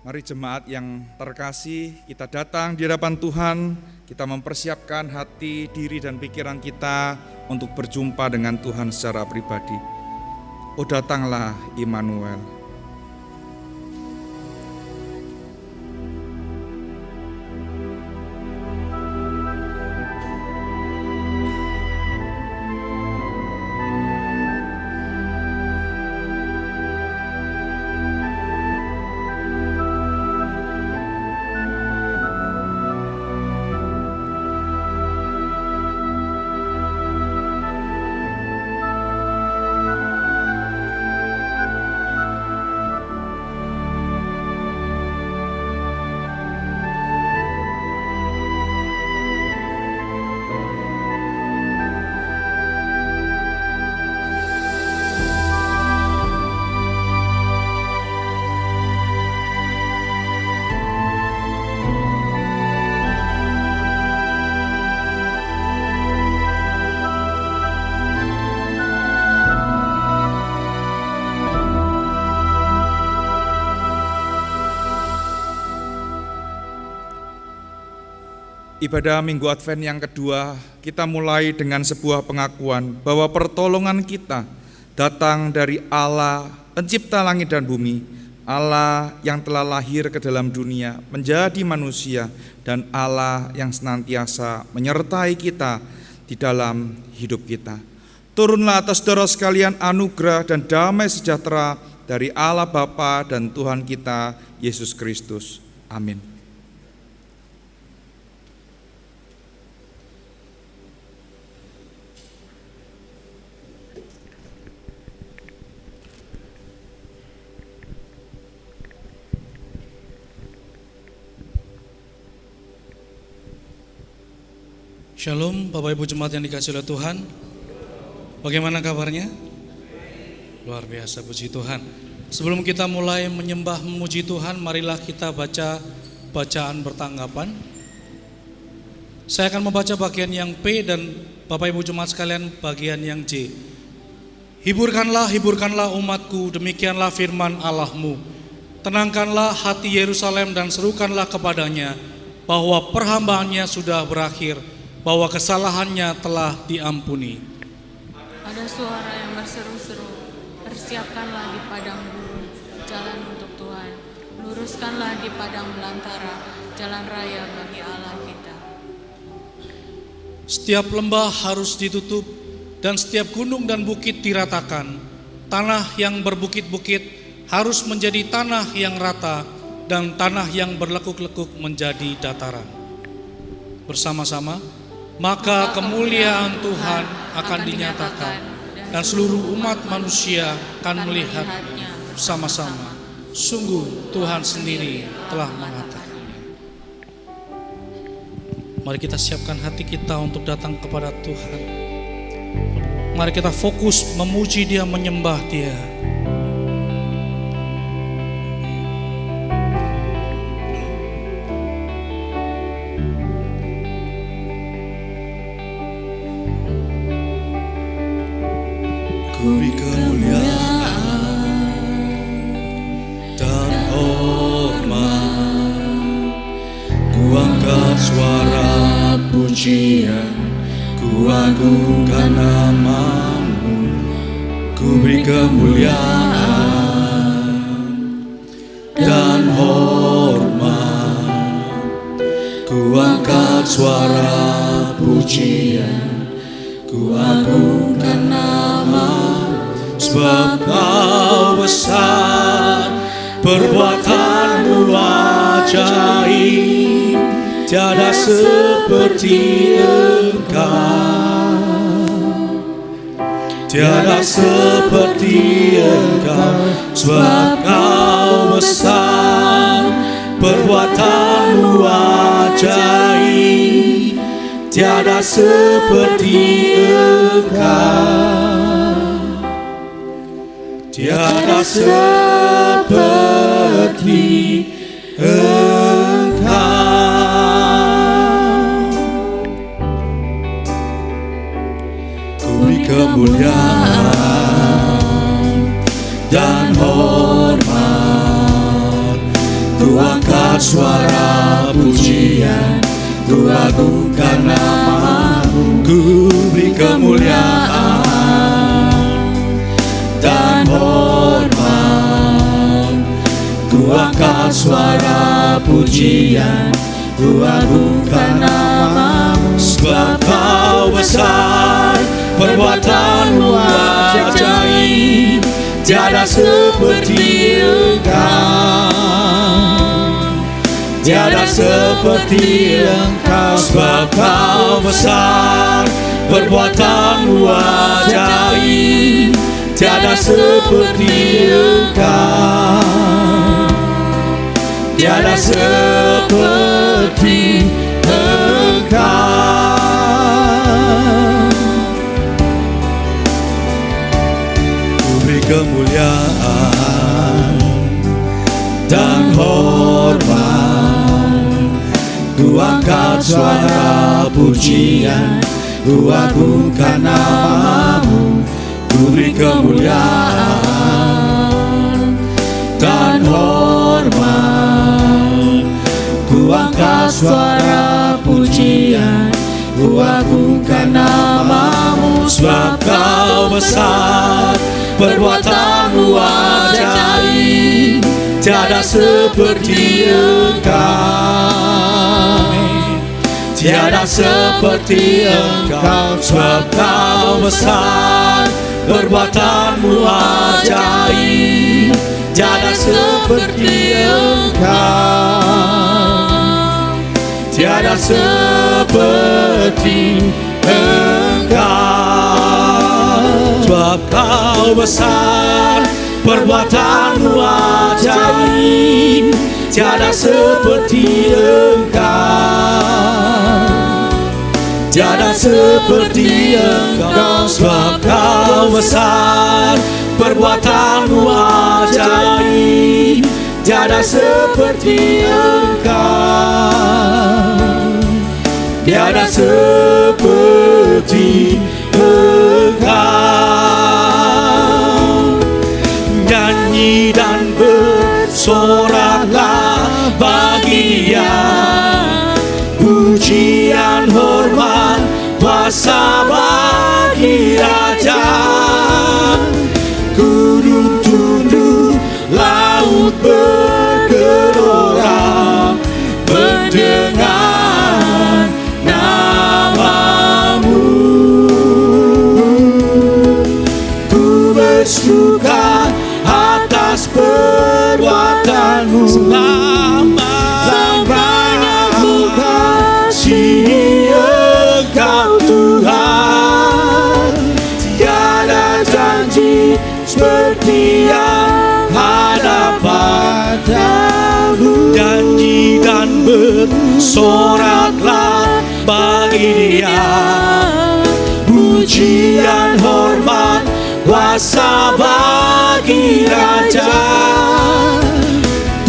Mari jemaat yang terkasih, kita datang di hadapan Tuhan, kita mempersiapkan hati, diri dan pikiran kita untuk berjumpa dengan Tuhan secara pribadi. Oh datanglah Immanuel. Ibadah Minggu Advent yang kedua, kita mulai dengan sebuah pengakuan bahwa pertolongan kita datang dari Allah, pencipta langit dan bumi, Allah yang telah lahir ke dalam dunia, menjadi manusia, dan Allah yang senantiasa menyertai kita di dalam hidup kita. Turunlah atas saudara sekalian anugerah dan damai sejahtera dari Allah Bapa dan Tuhan kita, Yesus Kristus. Amin. Shalom Bapak Ibu Jemaat yang dikasihi oleh Tuhan. Bagaimana kabarnya? Luar biasa, puji Tuhan. Sebelum kita mulai menyembah memuji Tuhan, marilah kita baca bacaan bertanggapan. Saya akan membaca bagian yang P dan Bapak Ibu Jemaat sekalian bagian yang J. Hiburkanlah, hiburkanlah umatku, demikianlah firman Allahmu. Tenangkanlah hati Yerusalem dan serukanlah kepadanya bahwa perhambaannya sudah berakhir, bahwa kesalahannya telah diampuni. Ada suara yang berseru-seru, persiapkanlah di padang gurun jalan untuk Tuhan, luruskanlah di padang belantara jalan raya bagi Allah kita. Setiap lembah harus ditutup dan setiap gunung dan bukit diratakan. Tanah yang berbukit-bukit harus menjadi tanah yang rata dan tanah yang berlekuk-lekuk menjadi dataran. Bersama-sama, maka kemuliaan Tuhan akan dinyatakan dan seluruh umat manusia akan melihatnya sama-sama. Sungguh Tuhan sendiri telah mengatakannya. Mari kita siapkan hati kita untuk datang kepada Tuhan. Mari kita fokus memuji Dia, menyembah Dia. Ku beri kemuliaan dan hormat, ku angkat suara pujian, ku agungkan nama-Mu. Ku beri kemuliaan dan hormat, ku angkat suara pujian, ku agungkan nama-Mu. Sebab Kau besar, perbuatan-Mu ajaib, tiada seperti Engkau, tiada seperti Engkau. Sebab Kau besar, perbuatan-Mu ajaib, tiada seperti Engkau, tiada seperti Engkau. Ku beri kemuliaan dan hormat, ku angkat suara pujian, ku agungkan nama-Mu, ku beri kemuliaan dan hormat. Ku angkat suara pujian, ku agungkan nama-Mu, sebab Kau besar, perbuatan-Mu ajaib, tiada seperti Engkau, tiada seperti Engkau. Sebab Kau besar, perbuatan-Mu ajaib, tiada seperti Engkau, tiada seperti Engkau. Ku beri kemuliaan dan hormat, ku angkat suara pujian, ku agungkan nama-Mu, ku beri kemuliaan dan hormat. Ku angkat suara pujian, ku agungkan nama-Mu, sebab Kau besar, perbuatan-Mu ajaib, tiada seperti Engkau, tiada seperti Engkau. Sebab Kau besar, perbuatan-Mu ajaib, tiada seperti Engkau, tiada seperti Engkau. Sebab Kau besar, perbuatan-Mu ajaib, tiada seperti Engkau, tiada seperti Engkau. Sebab Kau besar, perbuatan-Mu ajaib, tiada seperti Engkau, tiada seperti Engkau. Nyanyi dan bersoraklah bagi Dia, pujian, hormat, kuasa bagi Raja. Gunung tunduk, laut bergelora, mendengar nama-Mu. Ku bersuka atas perbuatan-Mu, selamanya ku kasihi Engkau Tuhan. Tiada janji seperti yang ada padamu. Janji dan bersoraklah bagi Dia, pujian, hormat, kuasa bagi Raja.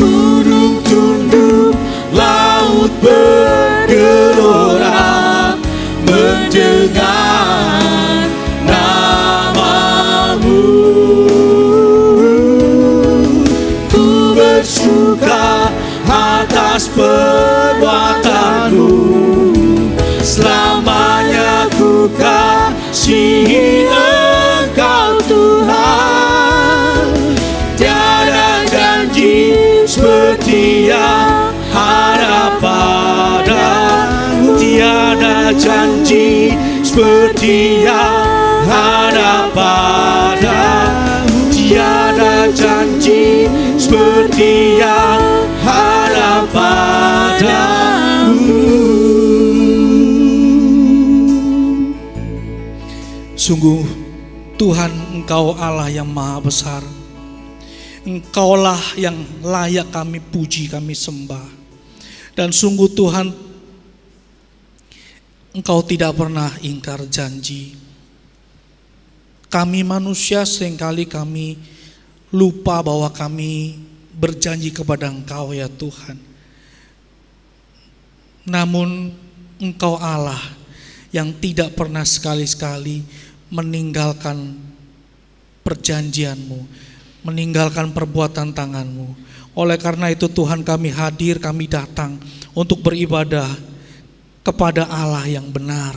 Gunung tunduk, laut bergelora, mendengar nama-Mu. Ku bersuka atas perbuatan-Mu, selamanya ku kasihi Engkau Tuhan. Tiada janji seperti yang ada padamu, tiada janji seperti yang ada padamu, tiada janji seperti yang ada padamu. Sungguh Tuhan, Engkau Allah yang maha besar. Engkaulah yang layak kami puji, kami sembah. Dan sungguh Tuhan, Engkau tidak pernah ingkar janji. Kami manusia seringkali kami lupa bahwa kami berjanji kepada Engkau ya Tuhan. Namun Engkau Allah yang tidak pernah sekali-sekali meninggalkan perjanjian-Mu, meninggalkan perbuatan tangan-Mu. Oleh karena itu Tuhan, kami hadir, kami datang untuk beribadah kepada Allah yang benar.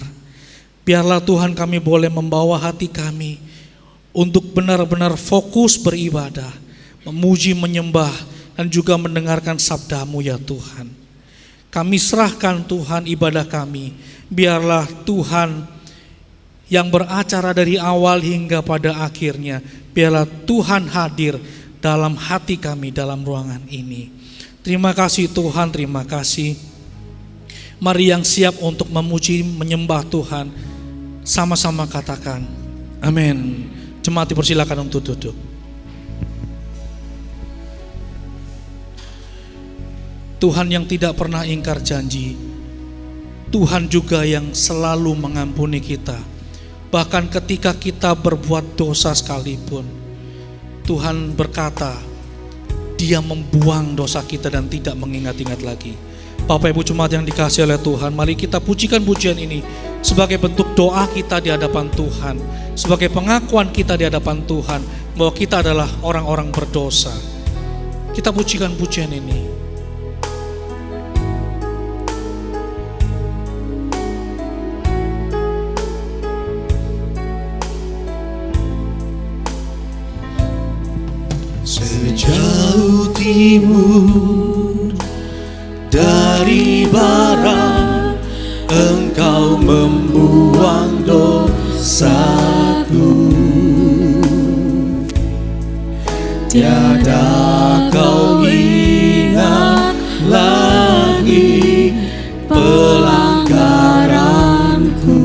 Biarlah Tuhan kami boleh membawa hati kami untuk benar-benar fokus beribadah, memuji, menyembah, dan juga mendengarkan sabda-Mu ya Tuhan. Kami serahkan Tuhan ibadah kami. Biarlah Tuhan yang beracara dari awal hingga pada akhirnya, biarlah Tuhan hadir dalam hati kami, dalam ruangan ini. Terima kasih Tuhan, terima kasih. Mari yang siap untuk memuji, menyembah Tuhan, sama-sama katakan amin. Jemaat dipersilakan untuk duduk. Tuhan yang tidak pernah ingkar janji, Tuhan juga yang selalu mengampuni kita. Bahkan ketika kita berbuat dosa sekalipun, Tuhan berkata, Dia membuang dosa kita dan tidak mengingat-ingat lagi. Bapak Ibu jemaat yang dikasihi oleh Tuhan, mari kita pujikan pujian ini sebagai bentuk doa kita di hadapan Tuhan, sebagai pengakuan kita di hadapan Tuhan bahwa kita adalah orang-orang berdosa. Kita pujikan pujian ini. Sejauh timur dari barat, Engkau membuang dosaku. Tiada Kau ingat lagi pelanggaranku.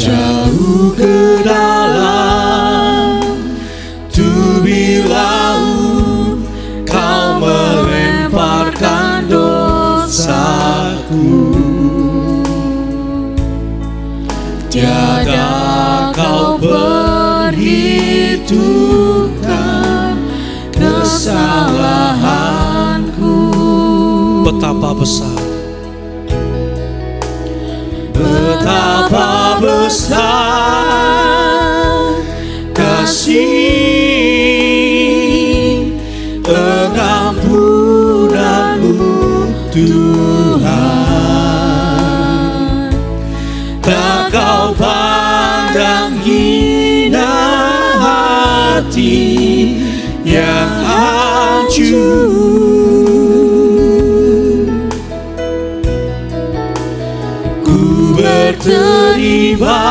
Jauh ke dalam tubir laut, Kau melemparkan dosaku. Tiada Kau perhitungkan kesalahanku. Betapa besar, betapa besar kasih pengampunan-Mu Tuhan. Tak Kau pandang hina hati yang hancur. Ku berterima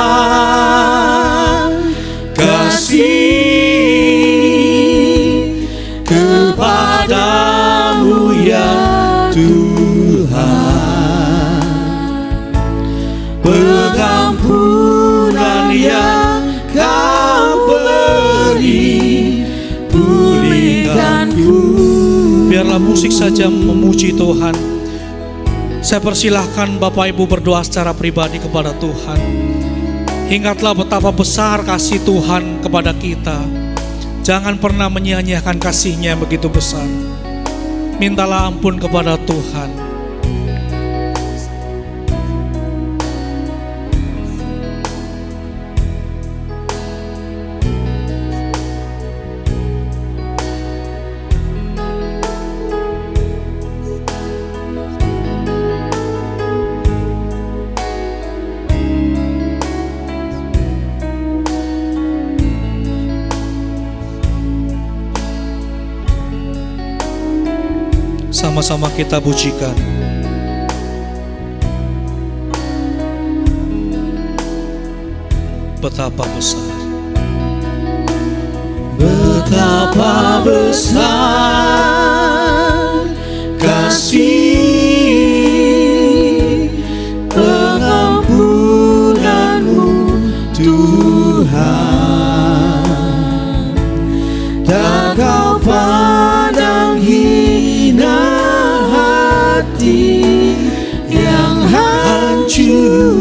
kasih kepadamu ya Tuhan. Pengampunan yang Kau beri, pulihkanku. biarlah musik saja memuji Tuhan. Saya persilahkan Bapak Ibu berdoa secara pribadi kepada Tuhan. Ingatlah betapa besar kasih Tuhan kepada kita. Jangan pernah menyia-nyiakan kasih-Nya yang begitu besar. Mintalah ampun kepada Tuhan. Sama-sama kita pujikan. Betapa besar, betapa besar kasih pengampunan-Mu Tuhan. Tak Kau pandang hina hati yang hancur.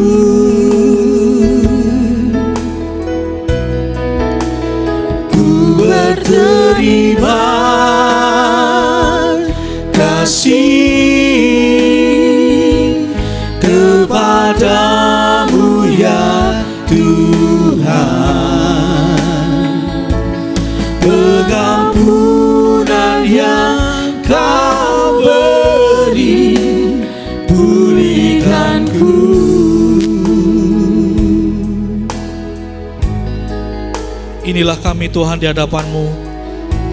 Ku berterima kasih kepadamu ya Tuhan. Tuhanku. Inilah kami Tuhan di hadapan-Mu.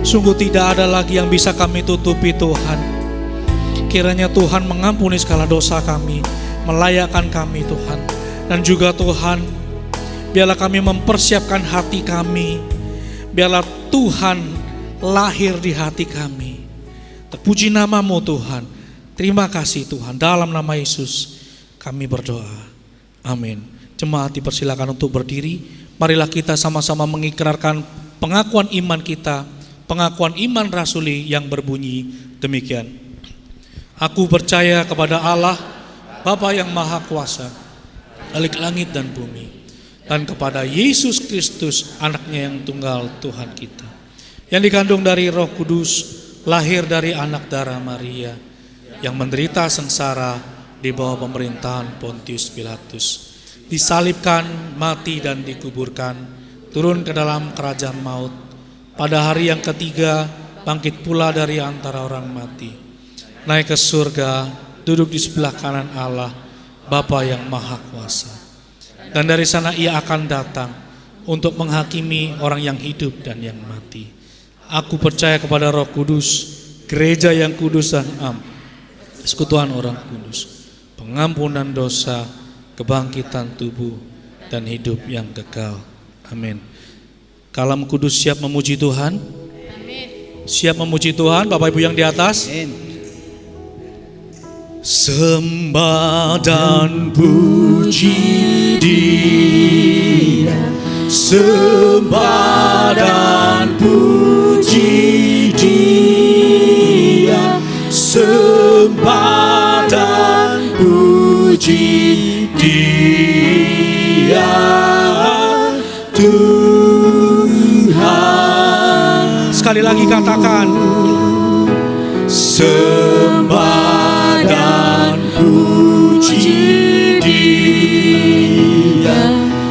Sungguh tidak ada lagi yang bisa kami tutupi Tuhan. Kiranya Tuhan mengampuni segala dosa kami, melayakkan kami Tuhan. Dan juga Tuhan, biarlah kami mempersiapkan hati kami. Biarlah Tuhan lahir di hati kami. Terpuji nama-Mu Tuhan. Terima kasih Tuhan. Dalam nama Yesus kami berdoa. Amin. Jemaat dipersilakan untuk berdiri. Marilah kita sama-sama mengikrarkan pengakuan iman kita, pengakuan iman rasuli yang berbunyi demikian. Aku percaya kepada Allah, Bapa yang Maha Kuasa, Khalik langit dan bumi, dan kepada Yesus Kristus, anaknya yang tunggal Tuhan kita, yang dikandung dari Roh Kudus, lahir dari anak darah Maria, yang menderita sengsara di bawah pemerintahan Pontius Pilatus, disalibkan, mati dan dikuburkan, turun ke dalam kerajaan maut. Pada hari yang ketiga bangkit pula dari antara orang mati, naik ke surga, duduk di sebelah kanan Allah, Bapa yang Maha Kuasa. Dan dari sana Ia akan datang untuk menghakimi orang yang hidup dan yang mati. Aku percaya kepada Roh Kudus, gereja yang kudus dan am, persekutuan orang kudus, pengampunan dosa, kebangkitan tubuh, dan hidup yang kekal. Amin. Kalam kudus siap memuji Tuhan? Amin. Siap memuji Tuhan, Bapak Ibu yang di atas? Sembah dan puji Dia, sembah dan puji Dia, sembah dan puji Dia, Tuhan. Sekali lagi katakan, sembah dan puji Dia,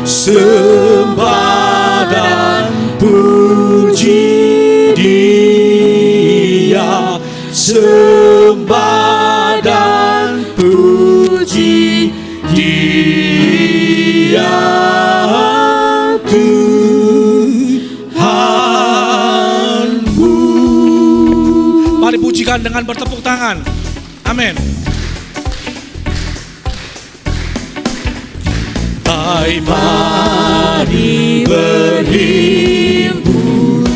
sembah dan puji Dia, sembah dan puji Dia, Tuhanku. Mari pujikan dengan bertepuk tangan. Amin. Hai, mari berhimpun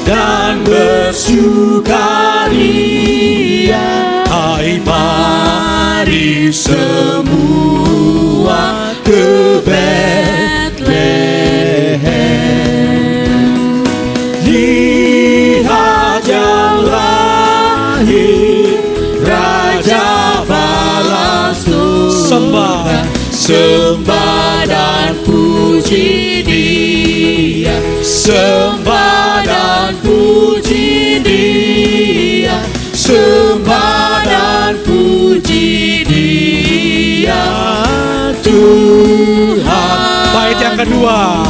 dan bersukaria. Hai, mari semua ke Betlehem. Lihat yang lahir, Raja bala surga. Sembah dan puji Dia, sembah dan puji Dia, sembah dan puji Dia, Tuhan. Bait yang kedua.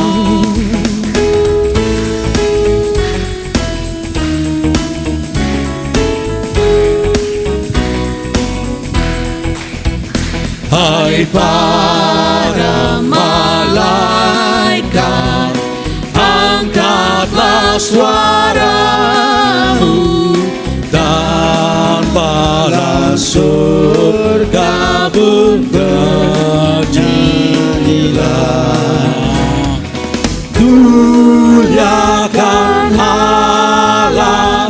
Hai para malaikat, angkatlah suaramu, dan bala surga bernyanyilah. Muliakan Allah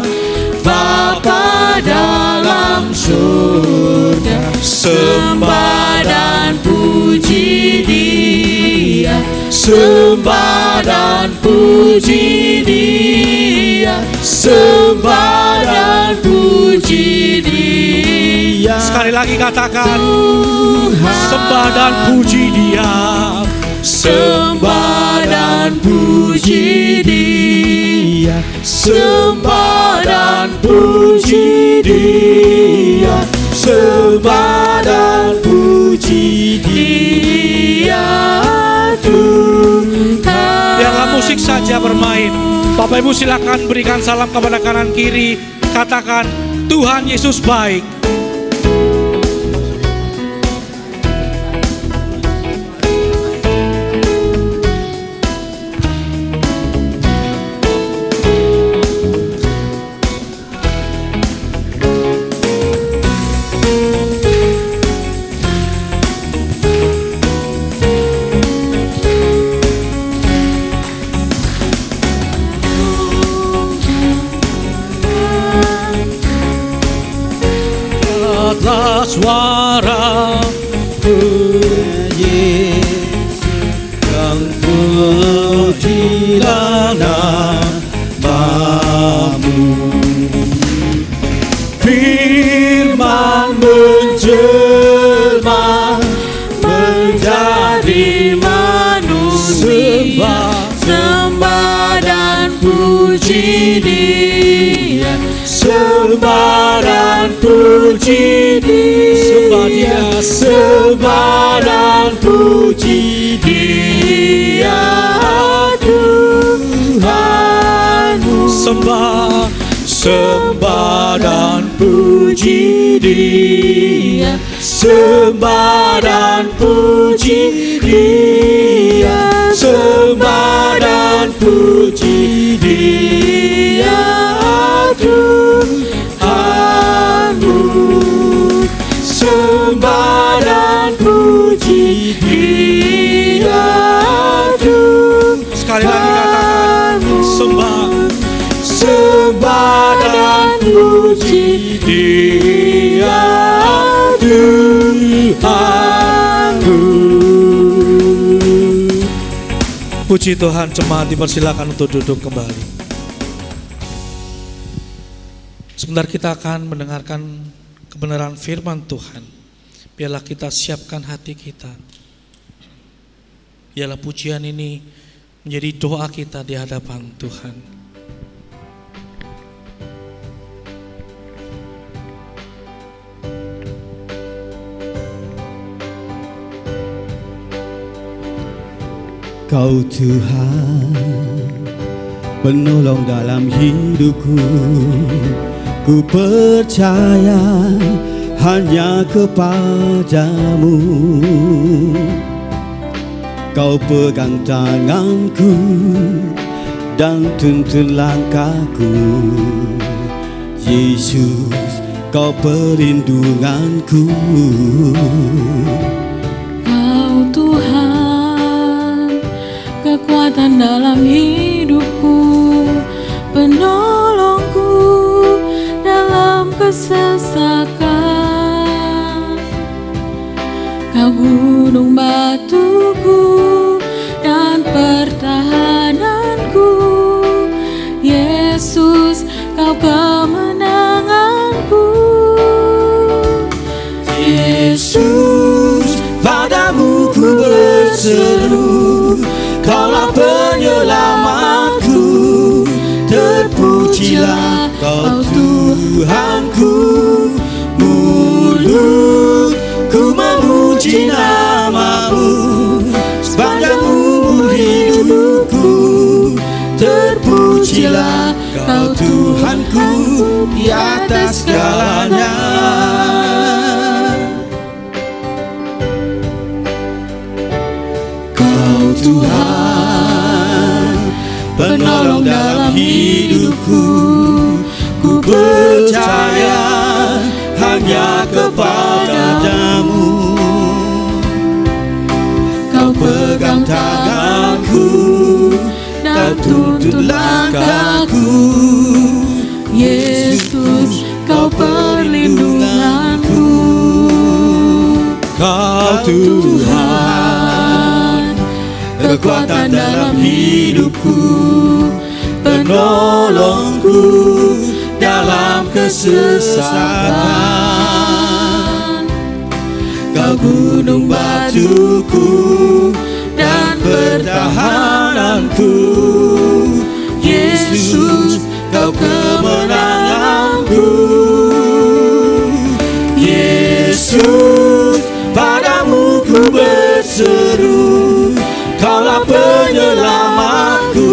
Bapa dalam surga, sembah dan puji Dia, sembah dan puji Dia, sembah dan puji Dia. Sekali lagi katakan, sembah dan puji Dia, sembah dan puji Dia, sembah dan puji Dia, sembah dan puji Dia, Tuhan. Biarlah musik saja bermain. Bapak Ibu silakan berikan salam kepada kanan kiri. Katakan, Tuhan Yesus baik. suara Yesus yang pujilah namamu. Firman menjelma menjadi manusia, sembah dan puji Dia, sembah dan puji Dia, sembah dan puji Dia, Tuhanmu. Sembah dan puji Dia, sembah dan puji Dia, sembah dan puji Dia, Tuhanmu. Sembah dan puji Dia, sekali lagi katakan sembah dan puji Dia, Tuhanmu. Puji Tuhan. Jemaat dipersilakan untuk duduk kembali. Sebentar kita akan mendengarkan kebenaran firman Tuhan. Biarlah kita siapkan hati kita. Biarlah pujian ini menjadi doa kita di hadapan Tuhan. Kau Tuhan, penolong dalam hidupku. Ku percaya hanya kepadamu. Kau pegang tanganku dan tuntun langkahku. Yesus, Kau perlindunganku. Kau Tuhan, kekuatan dalam hidupku, penolongku dalam kesesakan. Kau gunung batuku dan pertahananku. Yesus, Kau kemenanganku. Yesus, padamu ku berseru, Kaulah penyelamatku. Terpujilah Kau Tuhanku. Mulutku memuji namamu sepanjang umur hidupku. Terpujilah Kau Tuhanku di atas segalanya. Kau Tuhan, penolong dalam hidupku. Ku percaya hanya kepadamu. Kau pegang tanganku dan tuntun langkahku. Yesus, Kau perlindunganku. Kau Tuhan, kekuatan dalam hidupku, penolongku dalam kesesakan. Kau gunung batuku dan pertahananku. Yesus, Kau kemenanganku. Yesus, padamu ku berseru, Kaulah penyelamatku.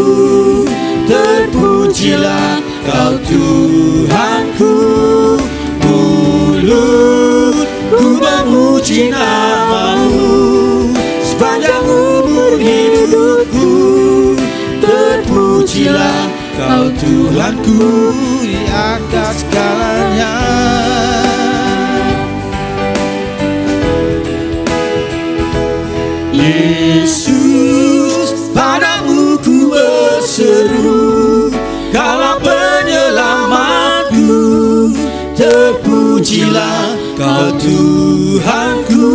Terpujilah Kau Tuhanku. Mulutku memuji namamu sepanjang umur hidupku. Terpujilah Kau Tuhanku di atas segalanya. Yesus, padamu ku berseru, Kaulah penyelamatku. Terpujilah Kau Tuhanku,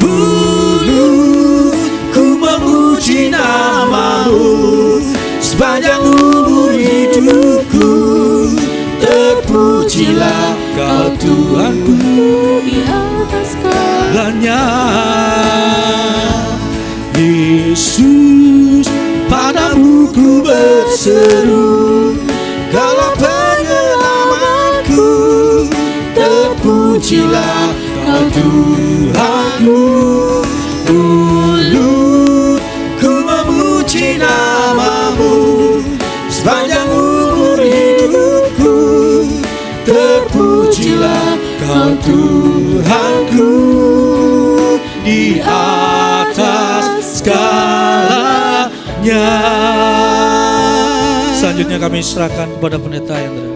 mulutku memuji nama-Mu sepanjang umur hidupku. Terpujilah Kau Tuhanku Di atas segalanya. Yesus, padamu ku berseru, Kaulah penyelamatku. Terpujilah Kau Tuhanku, mulutku memuji nama-Mu sepanjang umur hidupku. Terpujilah Kau Tuhanku di atas segalanya. Selanjutnya kami serahkan kepada pendeta Hendra.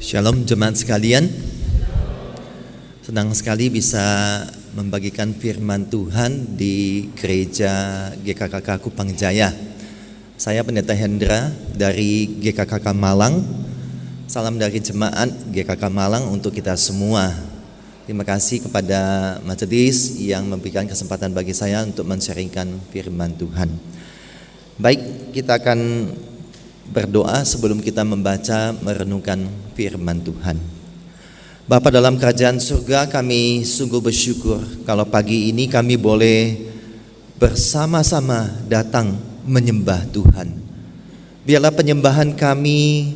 Shalom jemaat sekalian. Senang sekali bisa membagikan firman Tuhan di gereja GKKK Kupang Jaya. Saya pendeta Hendra dari GKKK Malang. Salam dari jemaat GKK Malang untuk kita semua. Terima kasih kepada majelis yang memberikan kesempatan bagi saya untuk men-sharingkan firman Tuhan. Baik, kita akan berdoa sebelum kita membaca merenungkan firman Tuhan. Bapa dalam kerajaan surga, kami sungguh bersyukur kalau pagi ini kami boleh bersama-sama datang menyembah Tuhan. Biarlah penyembahan kami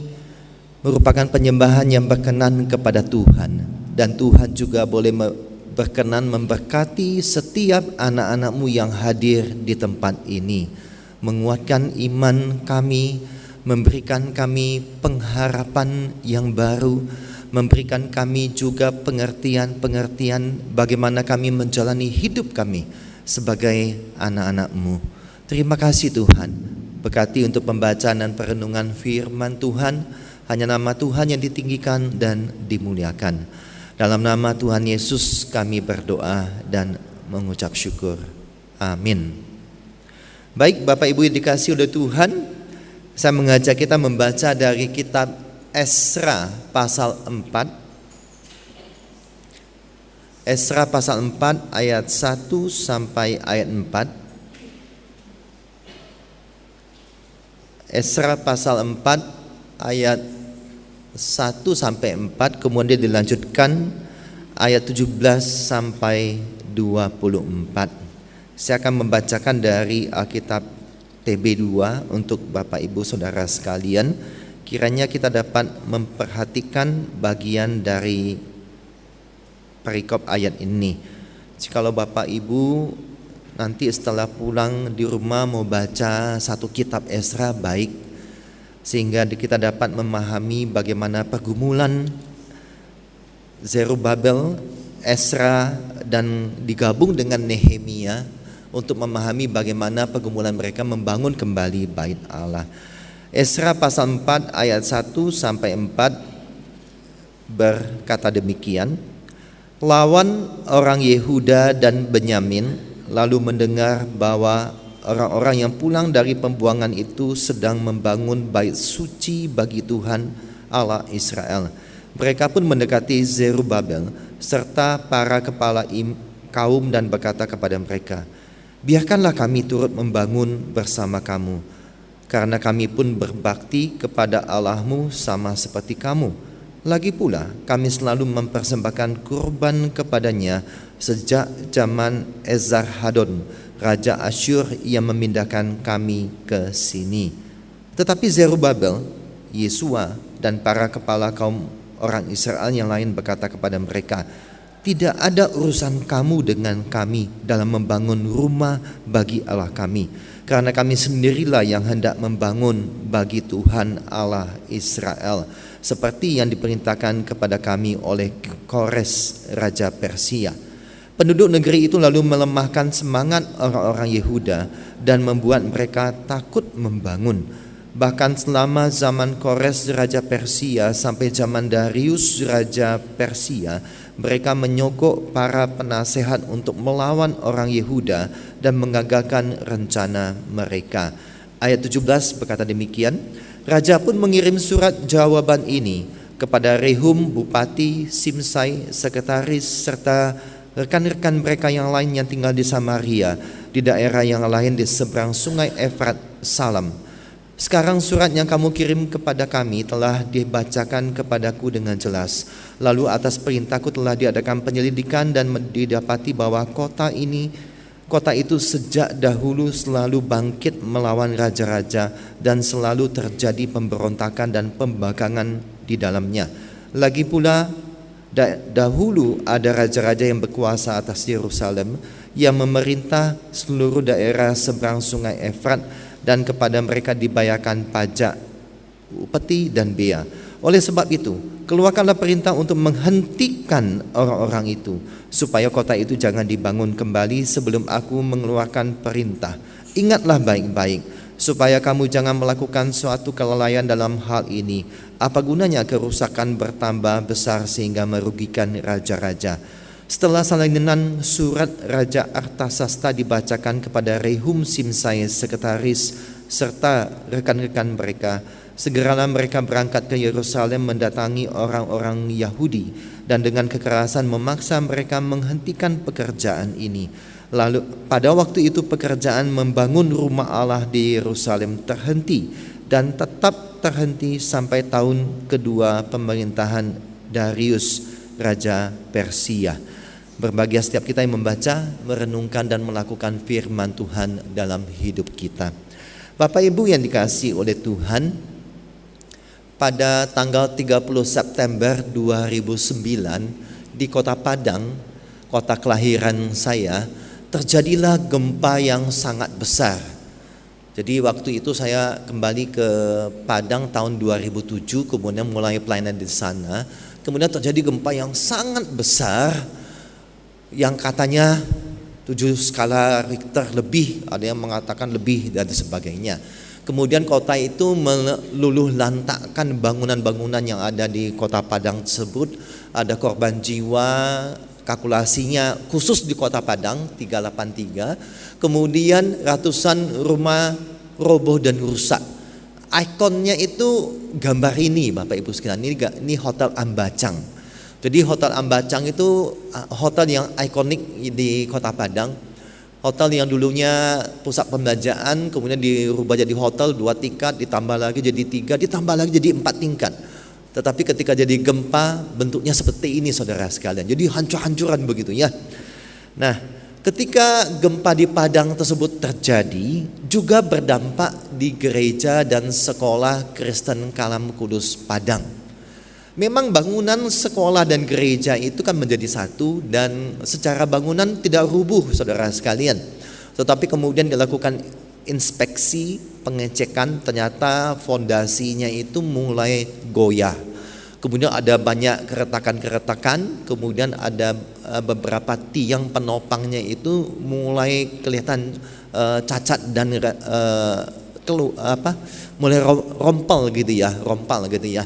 merupakan penyembahan yang berkenan kepada Tuhan, dan Tuhan juga boleh berkenan memberkati setiap anak-anak-Mu yang hadir di tempat ini, menguatkan iman kami, memberikan kami pengharapan yang baru, memberikan kami juga pengertian-pengertian bagaimana kami menjalani hidup kami sebagai anak-anak-Mu. Terima kasih Tuhan, berkati untuk pembacaan dan perenungan firman Tuhan. Hanya nama Tuhan yang ditinggikan dan dimuliakan. Dalam nama Tuhan Yesus kami berdoa dan mengucap syukur. Amin. Baik Bapak Ibu yang dikasihi oleh Tuhan, saya mengajak kita membaca dari kitab Esra pasal 4. Esra pasal 4 ayat 1 sampai ayat 4. Esra pasal 4 ayat 1 sampai 4, kemudian dilanjutkan ayat 17 sampai 24. Saya akan membacakan dari Alkitab TB2 untuk Bapak Ibu Saudara sekalian. Kiranya kita dapat memperhatikan bagian dari perikop ayat ini. Jikalau Bapak Ibu nanti setelah pulang di rumah mau baca satu kitab Esra, baik, sehingga kita dapat memahami bagaimana pergumulan Zerubabel, Esra, dan digabung dengan Nehemia untuk memahami bagaimana pergumulan mereka membangun kembali bait Allah. Esra pasal 4 ayat 1 sampai 4 berkata demikian. Lawan orang Yehuda dan Benyamin lalu mendengar bahwa orang-orang yang pulang dari pembuangan itu sedang membangun bait suci bagi Tuhan Allah Israel. Mereka pun mendekati Zerubabel serta para kepala kaum dan berkata kepada mereka, biarkanlah kami turut membangun bersama kamu, karena kami pun berbakti kepada Allahmu sama seperti kamu. Lagi pula kami selalu mempersembahkan kurban kepadanya sejak zaman Esarhadon, Raja Asyur yang memindahkan kami ke sini. Tetapi Zerubabel, Yesua, dan para kepala kaum orang Israel yang lain berkata kepada mereka, tidak ada urusan kamu dengan kami dalam membangun rumah bagi Allah kami, karena kami sendirilah yang hendak membangun bagi Tuhan Allah Israel, seperti yang diperintahkan kepada kami oleh Kores, Raja Persia. Penduduk negeri itu lalu melemahkan semangat orang-orang Yehuda dan membuat mereka takut membangun. Bahkan selama zaman Kores Raja Persia sampai zaman Darius Raja Persia, mereka menyogok para penasehat untuk melawan orang Yehuda dan mengagalkan rencana mereka. Ayat 17 berkata demikian, Raja pun mengirim surat jawaban ini kepada Rehum, Bupati, Simsai, Sekretaris, serta rekan-rekan mereka yang lain yang tinggal di Samaria, di daerah yang lain di seberang sungai Efrat, Salam. Sekarang surat yang kamu kirim kepada kami telah dibacakan kepadaku dengan jelas. Lalu atas perintahku telah diadakan penyelidikan dan didapati bahwa kota itu sejak dahulu selalu bangkit melawan raja-raja dan selalu terjadi pemberontakan dan pembangkangan di dalamnya. Lagi pula dahulu ada raja-raja yang berkuasa atas Yerusalem yang memerintah seluruh daerah seberang sungai Efrat, dan kepada mereka dibayarkan pajak, upeti dan bea. Oleh sebab itu, keluarkanlah perintah untuk menghentikan orang-orang itu, supaya kota itu jangan dibangun kembali sebelum aku mengeluarkan perintah. Ingatlah baik-baik, supaya kamu jangan melakukan suatu kelalaian dalam hal ini. Apa gunanya kerusakan bertambah besar sehingga merugikan raja-raja? Setelah salinan surat Raja Artasasta dibacakan kepada Rehum, Simsai, Sekretaris, serta rekan-rekan mereka, segeralah mereka berangkat ke Yerusalem mendatangi orang-orang Yahudi dan dengan kekerasan memaksa mereka menghentikan pekerjaan ini. Lalu pada waktu itu pekerjaan membangun rumah Allah di Yerusalem terhenti dan tetap terhenti sampai tahun kedua pemerintahan Darius, Raja Persia. Berbahagia setiap kita yang membaca, merenungkan dan melakukan firman Tuhan dalam hidup kita. Bapak Ibu yang dikasihi oleh Tuhan, pada tanggal 30 September 2009 di Kota Padang, kota kelahiran saya, terjadilah gempa yang sangat besar. Jadi waktu itu saya kembali ke Padang tahun 2007, kemudian mulai pelayanan di sana. Kemudian terjadi gempa yang sangat besar, yang katanya 7 skala Richter lebih, ada yang mengatakan lebih dan sebagainya. Kemudian kota itu meluluh lantakkan bangunan-bangunan yang ada di Kota Padang tersebut. Ada korban jiwa, kalkulasinya khusus di Kota Padang 383. Kemudian ratusan rumah roboh dan rusak. Ikonnya itu gambar ini Bapak Ibu sekalian, ini Hotel Ambacang. Jadi Hotel Ambacang itu hotel yang ikonik di Kota Padang. Hotel yang dulunya pusat pembelanjaan, kemudian dirubah jadi hotel 2 tingkat, ditambah lagi jadi 3, ditambah lagi jadi 4 tingkat. Tetapi ketika jadi gempa bentuknya seperti ini saudara sekalian. Jadi hancur-hancuran begitu ya. Nah, ketika gempa di Padang tersebut terjadi, juga berdampak di gereja dan sekolah Kristen Kalam Kudus Padang. Memang bangunan sekolah dan gereja itu kan menjadi satu dan secara bangunan tidak rubuh saudara sekalian. Tetapi kemudian dilakukan inspeksi, pengecekan, ternyata fondasinya itu mulai goyah. Kemudian ada banyak keretakan-keretakan, kemudian ada beberapa tiang penopangnya itu mulai kelihatan cacat dan mulai rompal gitu ya.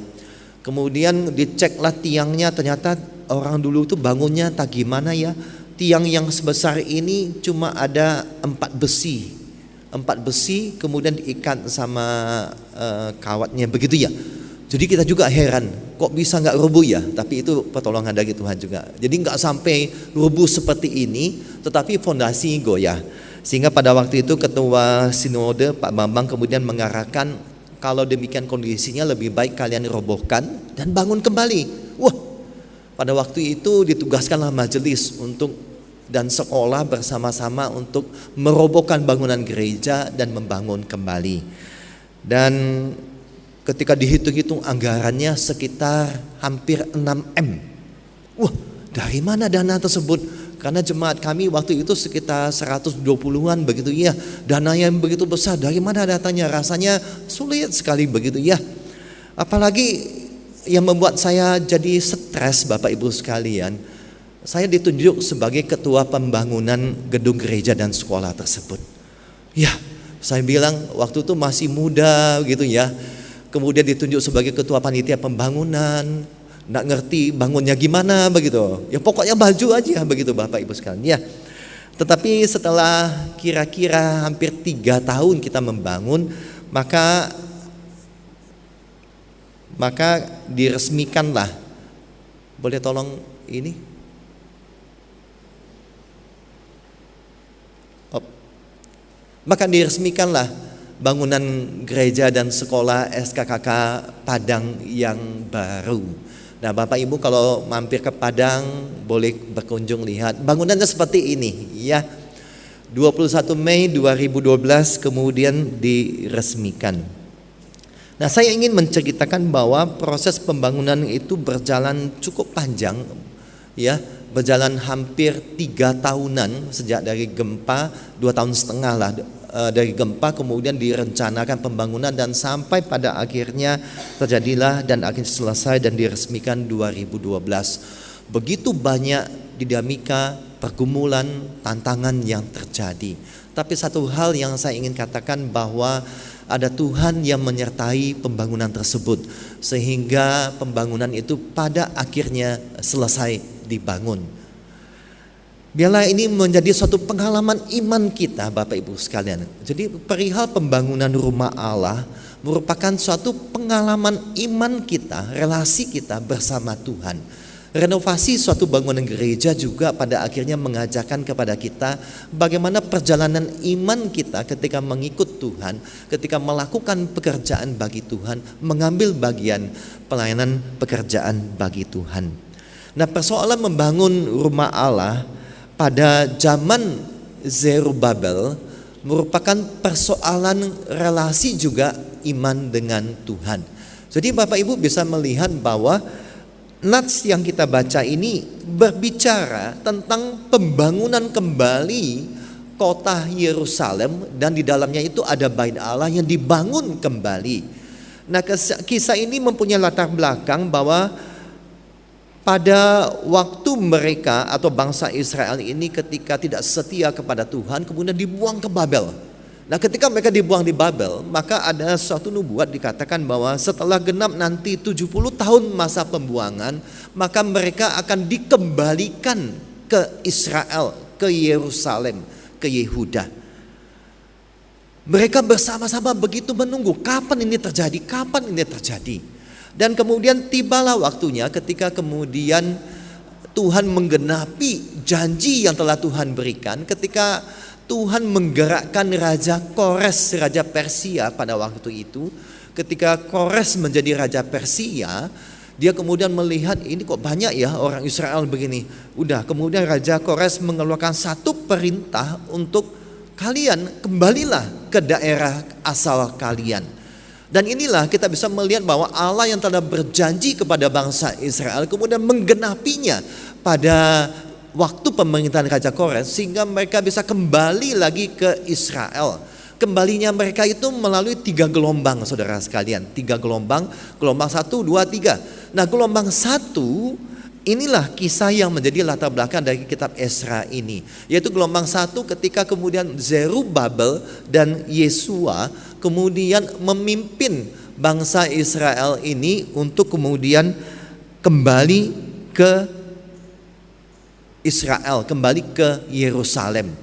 Kemudian diceklah tiangnya, ternyata orang dulu itu bangunnya tak gimana ya. Tiang yang sebesar ini cuma ada 4 besi. 4 besi kemudian diikat sama kawatnya begitu ya. Jadi kita juga heran, kok bisa gak rubuh ya? Tapi itu pertolongan dari Tuhan juga. Jadi gak sampai rubuh seperti ini, tetapi fondasi goyah. Sehingga pada waktu itu Ketua Sinode Pak Bambang kemudian mengarahkan, kalau demikian kondisinya lebih baik kalian robohkan dan bangun kembali. Wah, pada waktu itu ditugaskanlah majelis dan sekolah bersama-sama untuk merobohkan bangunan gereja dan membangun kembali. Dan ketika dihitung-hitung anggarannya sekitar hampir 6M. Wah, dari mana dana tersebut? Karena jemaat kami waktu itu sekitar 120-an begitu ya. Dana yang begitu besar, dari mana datanya? Rasanya sulit sekali begitu ya. Apalagi yang membuat saya jadi stres Bapak Ibu sekalian, saya ditunjuk sebagai ketua pembangunan gedung gereja dan sekolah tersebut. Ya, saya bilang waktu itu masih muda gitu ya. Kemudian ditunjuk sebagai ketua panitia pembangunan. Nggak ngerti bangunnya gimana begitu. Ya pokoknya maju aja begitu Bapak Ibu sekalian ya. Tetapi setelah kira-kira hampir 3 tahun kita membangun, maka maka diresmikanlah. Boleh tolong ini? Maka diresmikanlah bangunan gereja dan sekolah SKKK Padang yang baru. Nah, Bapak Ibu kalau mampir ke Padang boleh berkunjung lihat bangunannya seperti ini ya. 21 Mei 2012 kemudian diresmikan. Nah, saya ingin menceritakan bahwa proses pembangunan itu berjalan cukup panjang ya, berjalan hampir 3 tahunan sejak dari gempa, 2,5 tahun lah dari gempa, kemudian direncanakan pembangunan dan sampai pada akhirnya terjadilah dan akhirnya selesai dan diresmikan 2012. Begitu banyak dinamika, pergumulan, tantangan yang terjadi. Tapi satu hal yang saya ingin katakan bahwa ada Tuhan yang menyertai pembangunan tersebut sehingga pembangunan itu pada akhirnya selesai dibangun. Biarlah ini menjadi suatu pengalaman iman kita Bapak Ibu sekalian. Jadi perihal pembangunan rumah Allah merupakan suatu pengalaman iman kita, relasi kita bersama Tuhan. Renovasi suatu bangunan gereja juga pada akhirnya mengajarkan kepada kita bagaimana perjalanan iman kita ketika mengikut Tuhan, ketika melakukan pekerjaan bagi Tuhan, mengambil bagian pelayanan pekerjaan bagi Tuhan. Nah, persoalan membangun rumah Allah pada zaman Zerubabel merupakan persoalan relasi juga iman dengan Tuhan. Jadi Bapak Ibu bisa melihat bahwa nats yang kita baca ini berbicara tentang pembangunan kembali kota Yerusalem dan di dalamnya itu ada bait Allah yang dibangun kembali. Nah, kisah ini mempunyai latar belakang bahwa pada waktu mereka atau bangsa Israel ini ketika tidak setia kepada Tuhan kemudian dibuang ke Babel. Nah, ketika mereka dibuang di Babel, maka ada suatu nubuat dikatakan bahwa setelah genap nanti 70 tahun masa pembuangan, maka mereka akan dikembalikan ke Israel, ke Yerusalem, ke Yehuda. Mereka bersama-sama begitu menunggu kapan ini terjadi, kapan ini terjadi. Dan kemudian tibalah waktunya ketika kemudian Tuhan menggenapi janji yang telah Tuhan berikan ketika Tuhan menggerakkan Raja Kores, Raja Persia pada waktu itu. Ketika Kores menjadi Raja Persia, dia kemudian melihat ini kok banyak ya orang Israel begini. Udah, kemudian Raja Kores mengeluarkan satu perintah untuk kalian kembalilah ke daerah asal kalian. Dan inilah kita bisa melihat bahwa Allah yang telah berjanji kepada bangsa Israel kemudian menggenapinya pada waktu pemerintahan Raja Kores sehingga mereka bisa kembali lagi ke Israel. Kembalinya mereka itu melalui 3 gelombang saudara sekalian. 3 gelombang, gelombang 1, 2, 3. Nah, gelombang 1 inilah kisah yang menjadi latar belakang dari kitab Esra ini. Yaitu gelombang 1 ketika kemudian Zerubabel dan Yesua kemudian memimpin bangsa Israel ini untuk kemudian kembali ke Israel, kembali ke Yerusalem.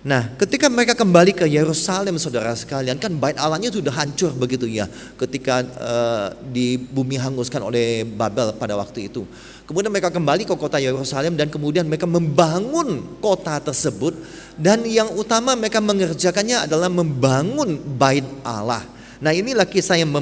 Nah, ketika mereka kembali ke Yerusalem saudara sekalian, kan bait Allahnya sudah hancur begitu ya ketika di bumi hanguskan oleh Babel pada waktu itu. Kemudian mereka kembali ke kota Yerusalem dan kemudian mereka membangun kota tersebut. Dan yang utama mereka mengerjakannya adalah membangun bait Allah. Nah, inilah kisah yang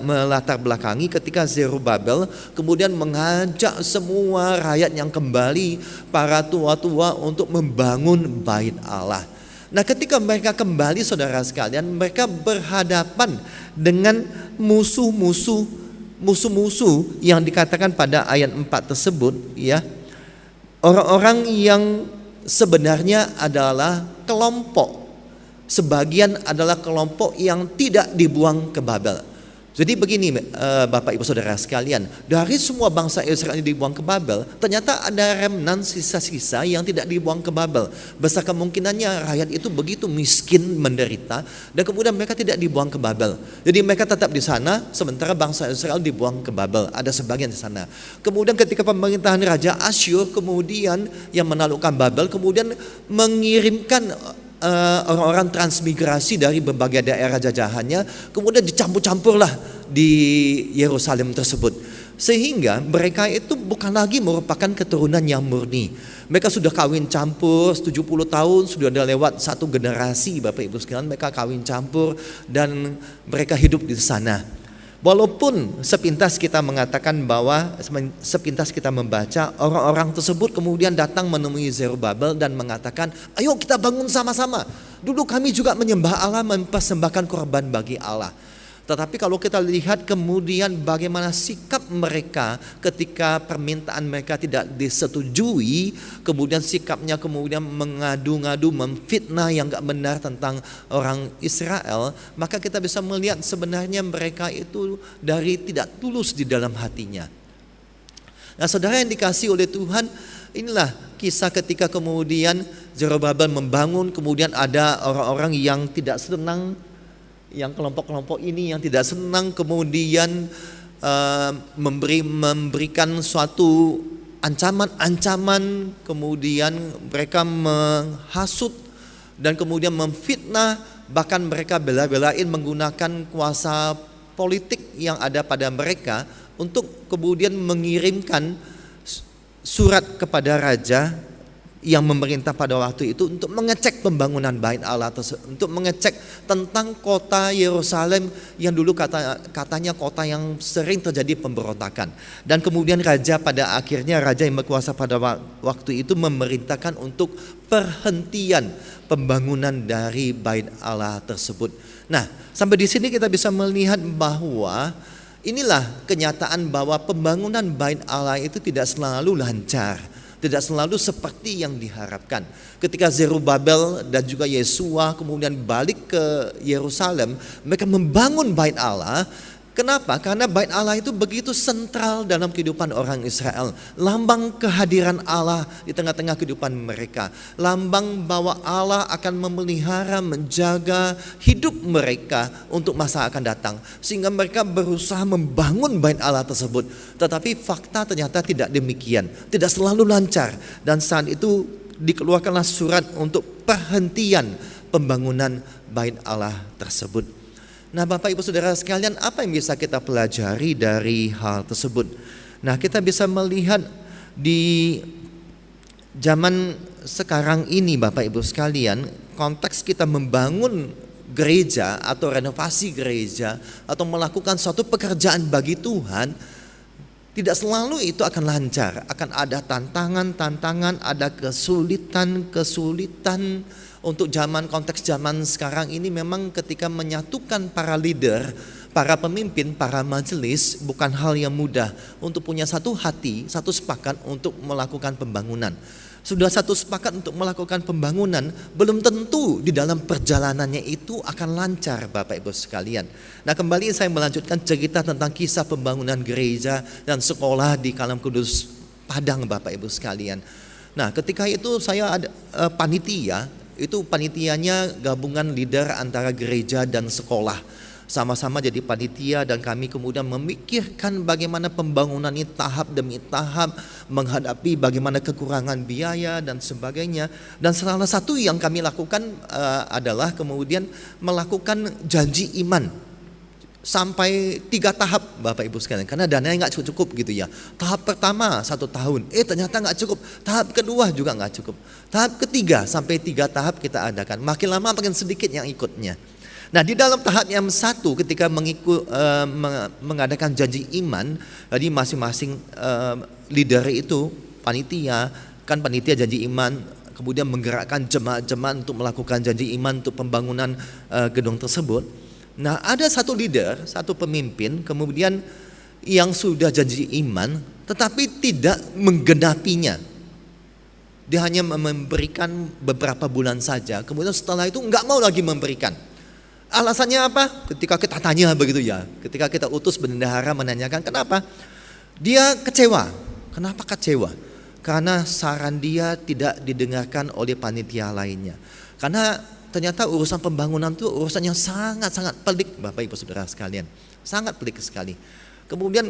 melatar belakangi ketika Zerubabel kemudian mengajak semua rakyat yang kembali, para tua-tua untuk membangun bait Allah. Nah, ketika mereka kembali saudara sekalian, mereka berhadapan dengan musuh-musuh yang dikatakan pada ayat 4 tersebut ya. Orang-orang yang sebenarnya adalah kelompok. Sebagian adalah kelompok yang tidak dibuang ke Babel. Jadi begini Bapak Ibu Saudara sekalian, dari semua bangsa Israel yang dibuang ke Babel, ternyata ada remnant sisa-sisa yang tidak dibuang ke Babel. Besar kemungkinannya rakyat itu begitu miskin, menderita, dan kemudian mereka tidak dibuang ke Babel. Jadi mereka tetap di sana, sementara bangsa Israel dibuang ke Babel. Ada sebagian di sana. Kemudian ketika pemerintahan Raja Asyur kemudian yang menaklukkan Babel, kemudian mengirimkan orang-orang transmigrasi dari berbagai daerah jajahannya, kemudian dicampur-campurlah di Yerusalem tersebut. Sehingga mereka itu bukan lagi merupakan keturunan yang murni. Mereka sudah kawin campur 70 tahun, sudah ada lewat satu generasi Bapak Ibu sekalian, mereka kawin campur dan mereka hidup di sana. Walaupun sepintas kita mengatakan bahwa, sepintas kita membaca, orang-orang tersebut kemudian datang menemui Zerubabel dan mengatakan, ayo kita bangun sama-sama. Dulu kami juga menyembah Allah, mempersembahkan korban bagi Allah. Tetapi kalau kita lihat kemudian bagaimana sikap mereka ketika permintaan mereka tidak disetujui, kemudian sikapnya kemudian mengadu-ngadu, memfitnah yang gak benar tentang orang Israel, maka kita bisa melihat sebenarnya mereka itu dari tidak tulus di dalam hatinya. Nah, saudara yang dikasihi oleh Tuhan, inilah kisah ketika kemudian Zerubabel membangun, kemudian ada orang-orang yang tidak senang, yang kelompok-kelompok ini yang tidak senang kemudian memberikan suatu ancaman-ancaman, kemudian mereka menghasut dan kemudian memfitnah, bahkan mereka bela-belain menggunakan kuasa politik yang ada pada mereka untuk kemudian mengirimkan surat kepada raja yang memerintah pada waktu itu untuk mengecek pembangunan Bait Allah, untuk mengecek tentang kota Yerusalem yang dulu katanya kota yang sering terjadi pemberontakan. Dan kemudian raja pada akhirnya, raja yang berkuasa pada waktu itu memerintahkan untuk perhentian pembangunan dari Bait Allah tersebut. Nah, sampai di sini kita bisa melihat bahwa inilah kenyataan bahwa pembangunan Bait Allah itu tidak selalu lancar, tidak selalu seperti yang diharapkan. Ketika Zerubabel dan juga Yesua kemudian balik ke Yerusalem, mereka membangun Bait Allah. Kenapa? Karena Bait Allah itu begitu sentral dalam kehidupan orang Israel. Lambang kehadiran Allah di tengah-tengah kehidupan mereka. Lambang bahwa Allah akan memelihara, menjaga hidup mereka untuk masa akan datang. Sehingga mereka berusaha membangun Bait Allah tersebut. Tetapi fakta ternyata tidak demikian. Tidak selalu lancar. Dan saat itu dikeluarkanlah surat untuk perhentian pembangunan Bait Allah tersebut. Nah, Bapak Ibu Saudara sekalian, apa yang bisa kita pelajari dari hal tersebut? Nah, kita bisa melihat di zaman sekarang ini Bapak Ibu sekalian, konteks kita membangun gereja atau renovasi gereja atau melakukan suatu pekerjaan bagi Tuhan, tidak selalu itu akan lancar. Akan ada tantangan-tantangan, ada kesulitan-kesulitan. Untuk konteks zaman sekarang ini memang ketika menyatukan para leader, para pemimpin, para majelis bukan hal yang mudah untuk punya satu hati, satu sepakat untuk melakukan pembangunan. Sudah satu sepakat untuk melakukan pembangunan, belum tentu di dalam perjalanannya itu akan lancar Bapak Ibu sekalian. Nah, kembali saya melanjutkan cerita tentang kisah pembangunan gereja dan sekolah di Kalam Kudus Padang Bapak Ibu sekalian. Nah, ketika itu saya ada panitia. Itu panitianya gabungan leader antara gereja dan sekolah. Sama-sama jadi panitia dan kami kemudian memikirkan bagaimana pembangunan ini tahap demi tahap, menghadapi bagaimana kekurangan biaya dan sebagainya. Dan salah satu yang kami lakukan adalah kemudian melakukan janji iman. Sampai 3 tahap Bapak Ibu sekalian, karena dananya gak cukup gitu ya. Tahap pertama 1 tahun, ternyata gak cukup. Tahap kedua juga gak cukup. Tahap ketiga sampai 3 tahap kita adakan. Makin lama makin sedikit yang ikutnya. Nah, di dalam tahap yang 1 ketika mengadakan janji iman, jadi masing-masing leader itu panitia, kan panitia janji iman, kemudian menggerakkan jemaat-jemaat untuk melakukan janji iman untuk pembangunan gedung tersebut. Nah, ada satu leader, satu pemimpin kemudian yang sudah janji iman tetapi tidak menggenapinya. Dia hanya memberikan beberapa bulan saja, kemudian setelah itu enggak mau lagi memberikan. Alasannya apa? Ketika kita tanya begitu ya, ketika kita utus bendahara menanyakan kenapa? Dia kecewa. Kenapa kecewa? Karena saran dia tidak didengarkan oleh panitia lainnya. Karena ternyata urusan pembangunan itu urusan yang sangat-sangat pelik Bapak Ibu Saudara sekalian. Sangat pelik sekali. Kemudian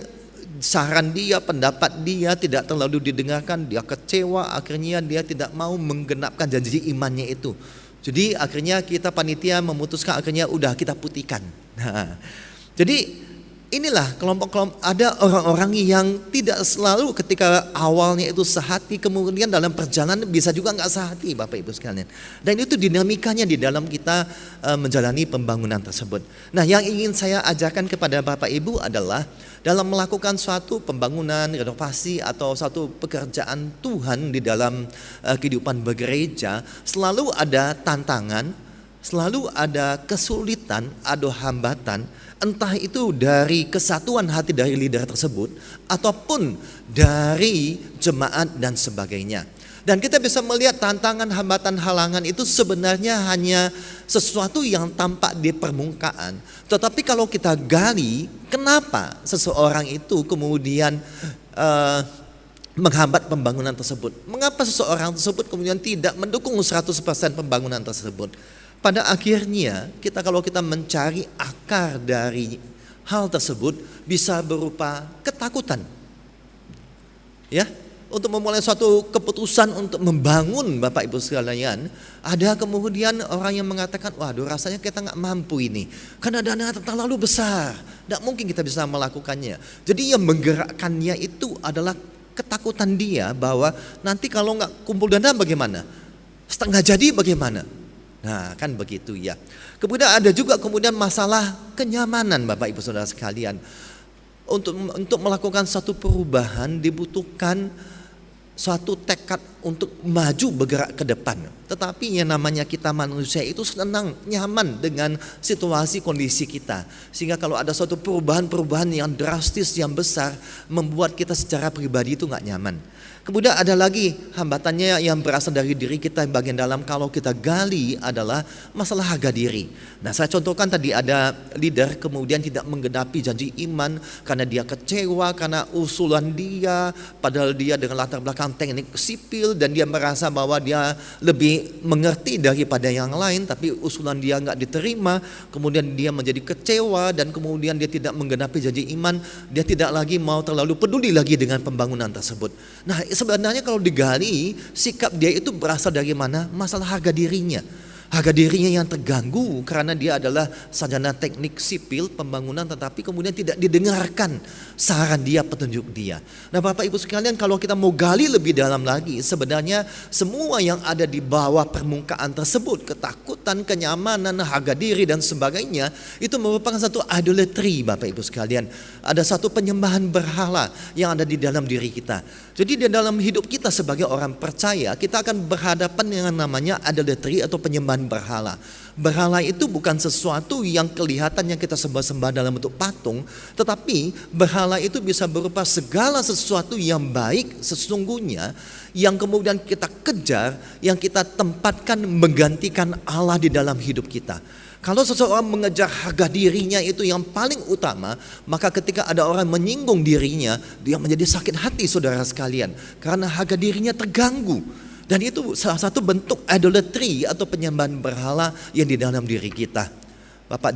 saran dia, pendapat dia tidak terlalu didengarkan, dia kecewa, akhirnya dia tidak mau menggenapkan janji imannya itu. Jadi akhirnya kita panitia memutuskan akhirnya udah kita putihkan. Nah, jadi inilah kelompok-kelompok, ada orang-orang yang tidak selalu ketika awalnya itu sehati, kemudian dalam perjalanan bisa juga nggak sehati, Bapak Ibu sekalian. Dan itu dinamikanya di dalam kita menjalani pembangunan tersebut. Nah, yang ingin saya ajarkan kepada Bapak Ibu adalah dalam melakukan suatu pembangunan, renovasi atau suatu pekerjaan Tuhan di dalam kehidupan bergereja, selalu ada tantangan, selalu ada kesulitan, ada hambatan. Entah itu dari kesatuan hati dari leader tersebut ataupun dari jemaat dan sebagainya. Dan kita bisa melihat tantangan, hambatan, halangan itu sebenarnya hanya sesuatu yang tampak di permukaan. Tetapi kalau kita gali, kenapa seseorang itu kemudian menghambat pembangunan tersebut? Mengapa seseorang tersebut kemudian tidak mendukung 100% pembangunan tersebut? Pada akhirnya kalau kita mencari akar dari hal tersebut bisa berupa ketakutan. Ya, untuk memulai suatu keputusan untuk membangun, Bapak Ibu sekalian, ada kemudian orang yang mengatakan, waduh rasanya kita nggak mampu ini, karena dana terlalu besar, tidak mungkin kita bisa melakukannya. Jadi yang menggerakkannya itu adalah ketakutan dia bahwa nanti kalau nggak kumpul dana bagaimana? Setengah jadi bagaimana? Nah, kan begitu ya. Kemudian ada juga masalah kenyamanan, Bapak Ibu Saudara sekalian. Untuk melakukan satu perubahan dibutuhkan suatu tekad untuk maju bergerak ke depan. Tetapi yang namanya kita manusia itu senang, nyaman dengan situasi kondisi kita. Sehingga kalau ada suatu perubahan yang drastis, yang besar, membuat kita secara pribadi itu gak nyaman. Kemudian ada lagi hambatannya yang berasal dari diri kita yang bagian dalam, kalau kita gali adalah masalah harga diri. Nah, saya contohkan tadi ada leader kemudian tidak menggenapi janji iman karena dia kecewa karena usulan dia, padahal dia dengan latar belakang teknik sipil dan dia merasa bahwa dia lebih mengerti daripada yang lain, tapi usulan dia nggak diterima, kemudian dia menjadi kecewa dan kemudian dia tidak menggenapi janji iman, dia tidak lagi mau terlalu peduli lagi dengan pembangunan tersebut. Nah, sebenarnya kalau digali, sikap dia itu berasal dari mana? Masalah harga dirinya. Harga dirinya yang terganggu karena dia adalah sarjana teknik sipil pembangunan, tetapi kemudian tidak didengarkan saran dia, petunjuk dia. Nah, Bapak Ibu sekalian, kalau kita mau gali lebih dalam lagi, sebenarnya semua yang ada di bawah permukaan tersebut, ketakutan, kenyamanan, harga diri dan sebagainya, itu merupakan satu idolatry, Bapak Ibu sekalian. Ada satu penyembahan berhala yang ada di dalam diri kita. Jadi di dalam hidup kita sebagai orang percaya, kita akan berhadapan dengan namanya idolatry atau penyembahan berhala. Berhala itu bukan sesuatu yang kelihatan yang kita sembah-sembah dalam bentuk patung, tetapi berhala itu bisa berupa segala sesuatu yang baik sesungguhnya yang kemudian kita kejar, yang kita tempatkan menggantikan Allah di dalam hidup kita. Kalau seseorang mengejar harga dirinya itu yang paling utama, maka ketika ada orang menyinggung dirinya, dia menjadi sakit hati, saudara sekalian, karena harga dirinya terganggu. Dan itu salah satu bentuk idolatry atau penyembahan berhala yang di dalam diri kita. Bapak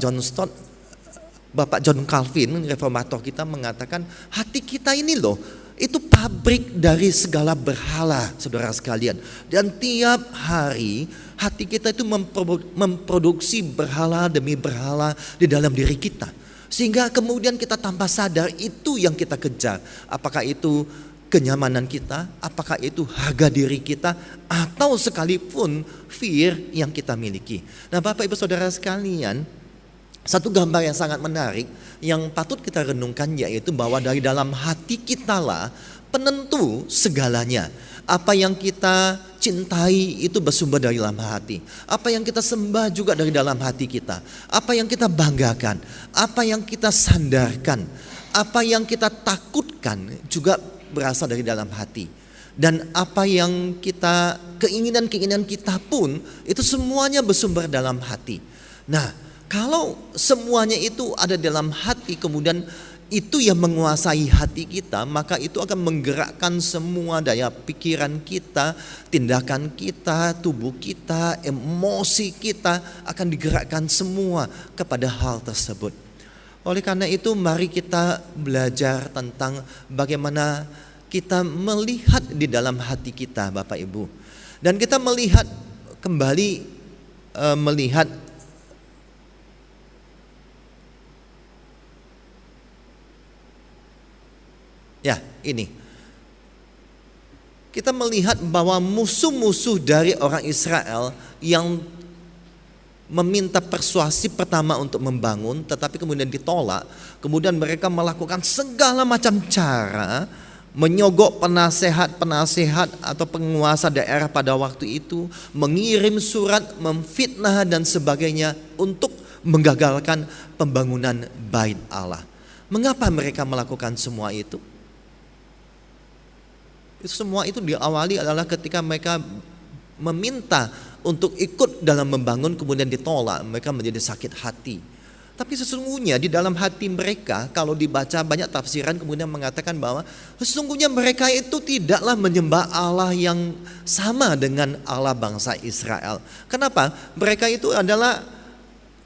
John Calvin, reformator kita, mengatakan hati kita ini loh, itu pabrik dari segala berhala, saudara sekalian. Dan tiap hari hati kita itu memproduksi berhala demi berhala di dalam diri kita. Sehingga kemudian kita tanpa sadar itu yang kita kejar. Apakah itu kenyamanan kita, apakah itu harga diri kita, atau sekalipun fear yang kita miliki. Nah, Bapak Ibu Saudara sekalian, satu gambar yang sangat menarik yang patut kita renungkan yaitu bahwa dari dalam hati kita lah penentu segalanya. Apa yang kita cintai itu bersumber dari dalam hati. Apa yang kita sembah juga dari dalam hati kita. Apa yang kita banggakan, apa yang kita sandarkan, apa yang kita takutkan juga berasal dari dalam hati. Dan apa yang kita, keinginan-keinginan kita pun itu semuanya bersumber dalam hati. Nah, kalau semuanya itu ada dalam hati, kemudian itu yang menguasai hati kita, maka itu akan menggerakkan semua daya pikiran kita, tindakan kita, tubuh kita, emosi kita akan digerakkan semua kepada hal tersebut. Oleh karena itu mari kita belajar tentang bagaimana kita melihat di dalam hati kita, Bapak Ibu. Dan kita melihat kembali melihat ya ini. Kita melihat bahwa musuh-musuh dari orang Israel yang meminta persuasi pertama untuk membangun, tetapi kemudian ditolak. Kemudian mereka melakukan segala macam cara, menyogok penasehat atau penguasa daerah pada waktu itu, mengirim surat, memfitnah dan sebagainya untuk menggagalkan pembangunan Bait Allah. Mengapa mereka melakukan semua itu? Semua itu diawali adalah ketika mereka meminta untuk ikut dalam membangun, kemudian ditolak, mereka menjadi sakit hati. Tapi sesungguhnya di dalam hati mereka, kalau dibaca banyak tafsiran kemudian mengatakan bahwa sesungguhnya mereka itu tidaklah menyembah Allah yang sama dengan Allah bangsa Israel. Kenapa? Mereka itu adalah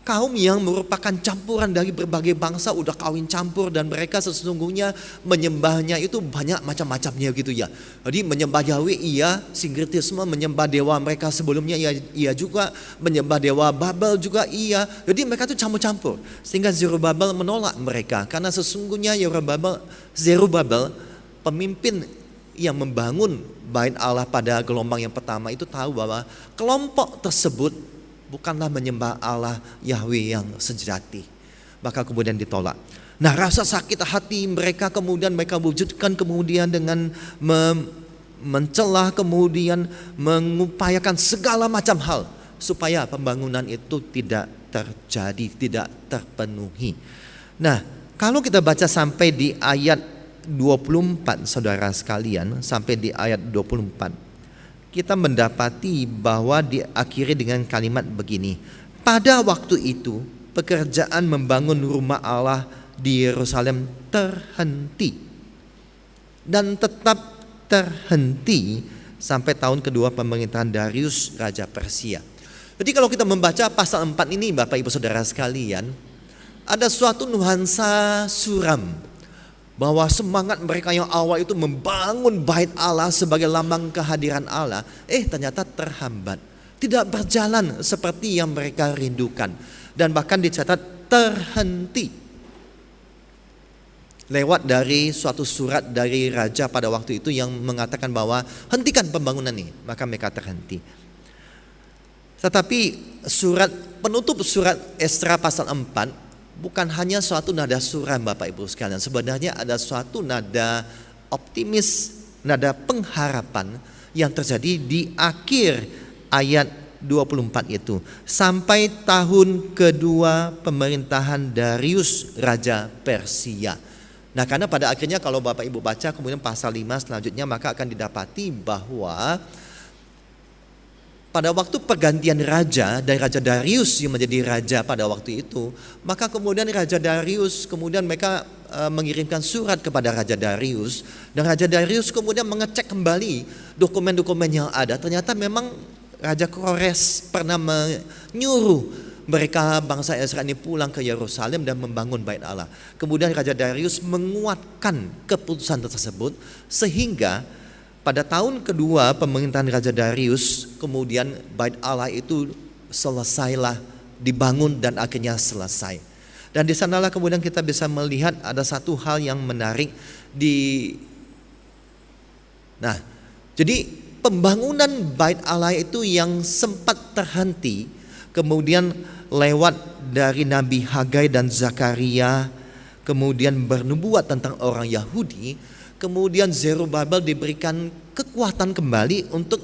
kaum yang merupakan campuran dari berbagai bangsa, udah kawin campur, dan mereka sesungguhnya menyembahnya itu banyak macam-macamnya gitu ya. Jadi menyembah Yahweh iya, sinkretisme, menyembah dewa mereka sebelumnya iya juga, menyembah dewa Babel juga iya. Jadi mereka itu campur-campur, sehingga Zerubabel menolak mereka, karena sesungguhnya Zerubabel pemimpin yang membangun Bait Allah pada gelombang yang pertama itu tahu bahwa kelompok tersebut bukanlah menyembah Allah Yahweh yang sejati. Maka kemudian ditolak. Nah, rasa sakit hati mereka kemudian mereka wujudkan kemudian dengan mencelah, kemudian mengupayakan segala macam hal supaya pembangunan itu tidak terjadi, tidak terpenuhi. Nah, kalau kita baca sampai di ayat 24 saudara sekalian, sampai di ayat 24, kita mendapati bahwa diakhiri dengan kalimat begini. Pada waktu itu pekerjaan membangun rumah Allah di Yerusalem terhenti dan tetap terhenti sampai tahun kedua pemerintahan Darius Raja Persia. Jadi kalau kita membaca pasal 4 ini Bapak Ibu Saudara sekalian, ada suatu nuansa suram, bahwa semangat mereka yang awal itu membangun Bait Allah sebagai lambang kehadiran Allah, ternyata terhambat, tidak berjalan seperti yang mereka rindukan, dan bahkan dicatat terhenti. Lewat dari suatu surat dari raja pada waktu itu yang mengatakan bahwa hentikan pembangunan ini, maka mereka terhenti. Tetapi penutup surat Esra pasal 4 bukan hanya suatu nada suram Bapak Ibu sekalian. Sebenarnya ada suatu nada optimis, nada pengharapan yang terjadi di akhir ayat 24 itu. Sampai tahun kedua pemerintahan Darius Raja Persia. Nah, karena pada akhirnya kalau Bapak Ibu baca kemudian pasal 5 selanjutnya, maka akan didapati bahwa pada waktu pergantian raja dari Raja Darius yang menjadi raja pada waktu itu, maka kemudian Raja Darius kemudian mereka mengirimkan surat kepada Raja Darius, dan Raja Darius kemudian mengecek kembali dokumen-dokumen yang ada. Ternyata memang Raja Kores pernah menyuruh mereka bangsa Israel ini pulang ke Yerusalem dan membangun Bait Allah. Kemudian Raja Darius menguatkan keputusan tersebut sehingga pada tahun kedua pemerintahan Raja Darius, kemudian Bait Allah itu selesailah dibangun dan akhirnya selesai. Dan di sanalah kemudian kita bisa melihat ada satu hal yang menarik Nah, jadi pembangunan Bait Allah itu yang sempat terhenti, kemudian lewat dari Nabi Hagai dan Zakaria, kemudian bernubuat tentang orang Yahudi. Kemudian Zerubabel diberikan kekuatan kembali untuk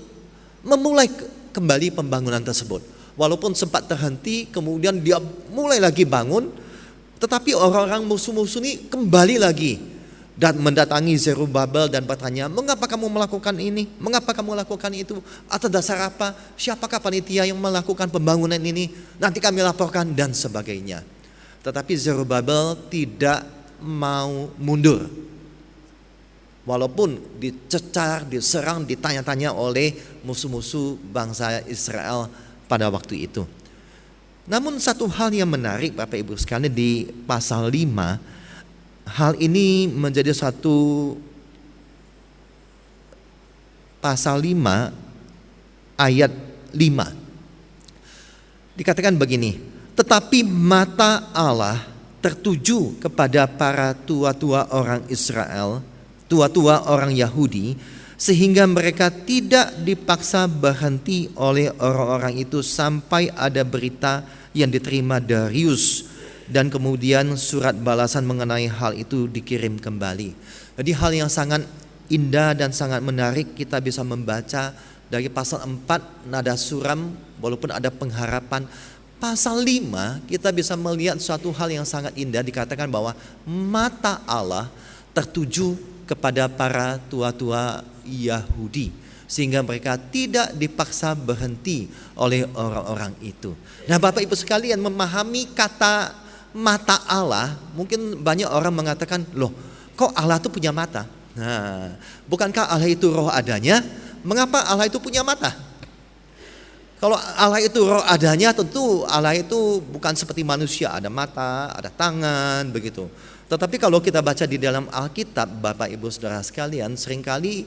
memulai kembali pembangunan tersebut. Walaupun sempat terhenti, kemudian dia mulai lagi bangun, tetapi orang-orang musuh-musuh ini kembali lagi dan mendatangi Zerubabel dan bertanya, mengapa kamu melakukan ini? Mengapa kamu melakukan itu? Atas dasar apa? Siapakah panitia yang melakukan pembangunan ini? Nanti kami laporkan dan sebagainya. Tetapi Zerubabel tidak mau mundur. Walaupun dicecar, diserang, ditanya-tanya oleh musuh-musuh bangsa Israel pada waktu itu. Namun satu hal yang menarik Bapak Ibu sekalian di pasal 5, hal ini menjadi satu pasal 5 ayat 5. Dikatakan begini, tetapi mata Allah tertuju kepada para tua-tua orang Israel, tua-tua orang Yahudi, sehingga mereka tidak dipaksa berhenti oleh orang-orang itu sampai ada berita yang diterima Darius, dan kemudian surat balasan mengenai hal itu dikirim kembali. Jadi hal yang sangat indah dan sangat menarik kita bisa membaca dari pasal 4 nada suram walaupun ada pengharapan. Pasal 5 kita bisa melihat suatu hal yang sangat indah, dikatakan bahwa mata Allah tertuju kepada para tua-tua Yahudi sehingga mereka tidak dipaksa berhenti oleh orang-orang itu. Nah, Bapak Ibu sekalian, memahami kata mata Allah, mungkin banyak orang mengatakan, loh kok Allah itu punya mata? Nah, bukankah Allah itu roh adanya? Mengapa Allah itu punya mata? Kalau Allah itu roh adanya, tentu Allah itu bukan seperti manusia, ada mata, ada tangan, begitu. Tetapi kalau kita baca di dalam Alkitab, Bapak Ibu Saudara sekalian, seringkali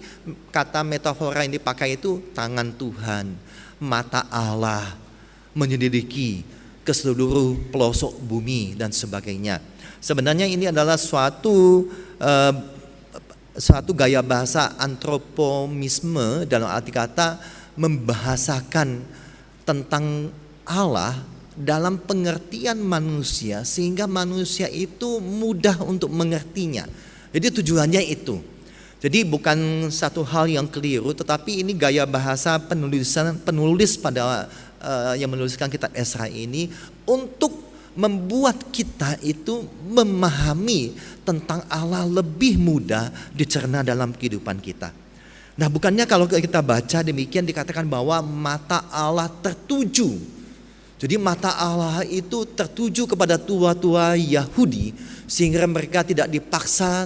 kata metafora yang dipakai itu tangan Tuhan, mata Allah menyelidiki ke seluruh pelosok bumi dan sebagainya. Sebenarnya ini adalah suatu gaya bahasa antropomisme, dalam arti kata membahasakan tentang Allah dalam pengertian manusia sehingga manusia itu mudah untuk mengertinya. Jadi tujuannya itu. Jadi bukan satu hal yang keliru, tetapi ini gaya bahasa penulis pada yang menuliskan kitab Esra ini untuk membuat kita itu memahami tentang Allah lebih mudah dicerna dalam kehidupan kita. Nah, bukannya kalau kita baca demikian dikatakan bahwa mata Allah tertuju. Jadi mata Allah itu tertuju kepada tua-tua Yahudi sehingga mereka tidak dipaksa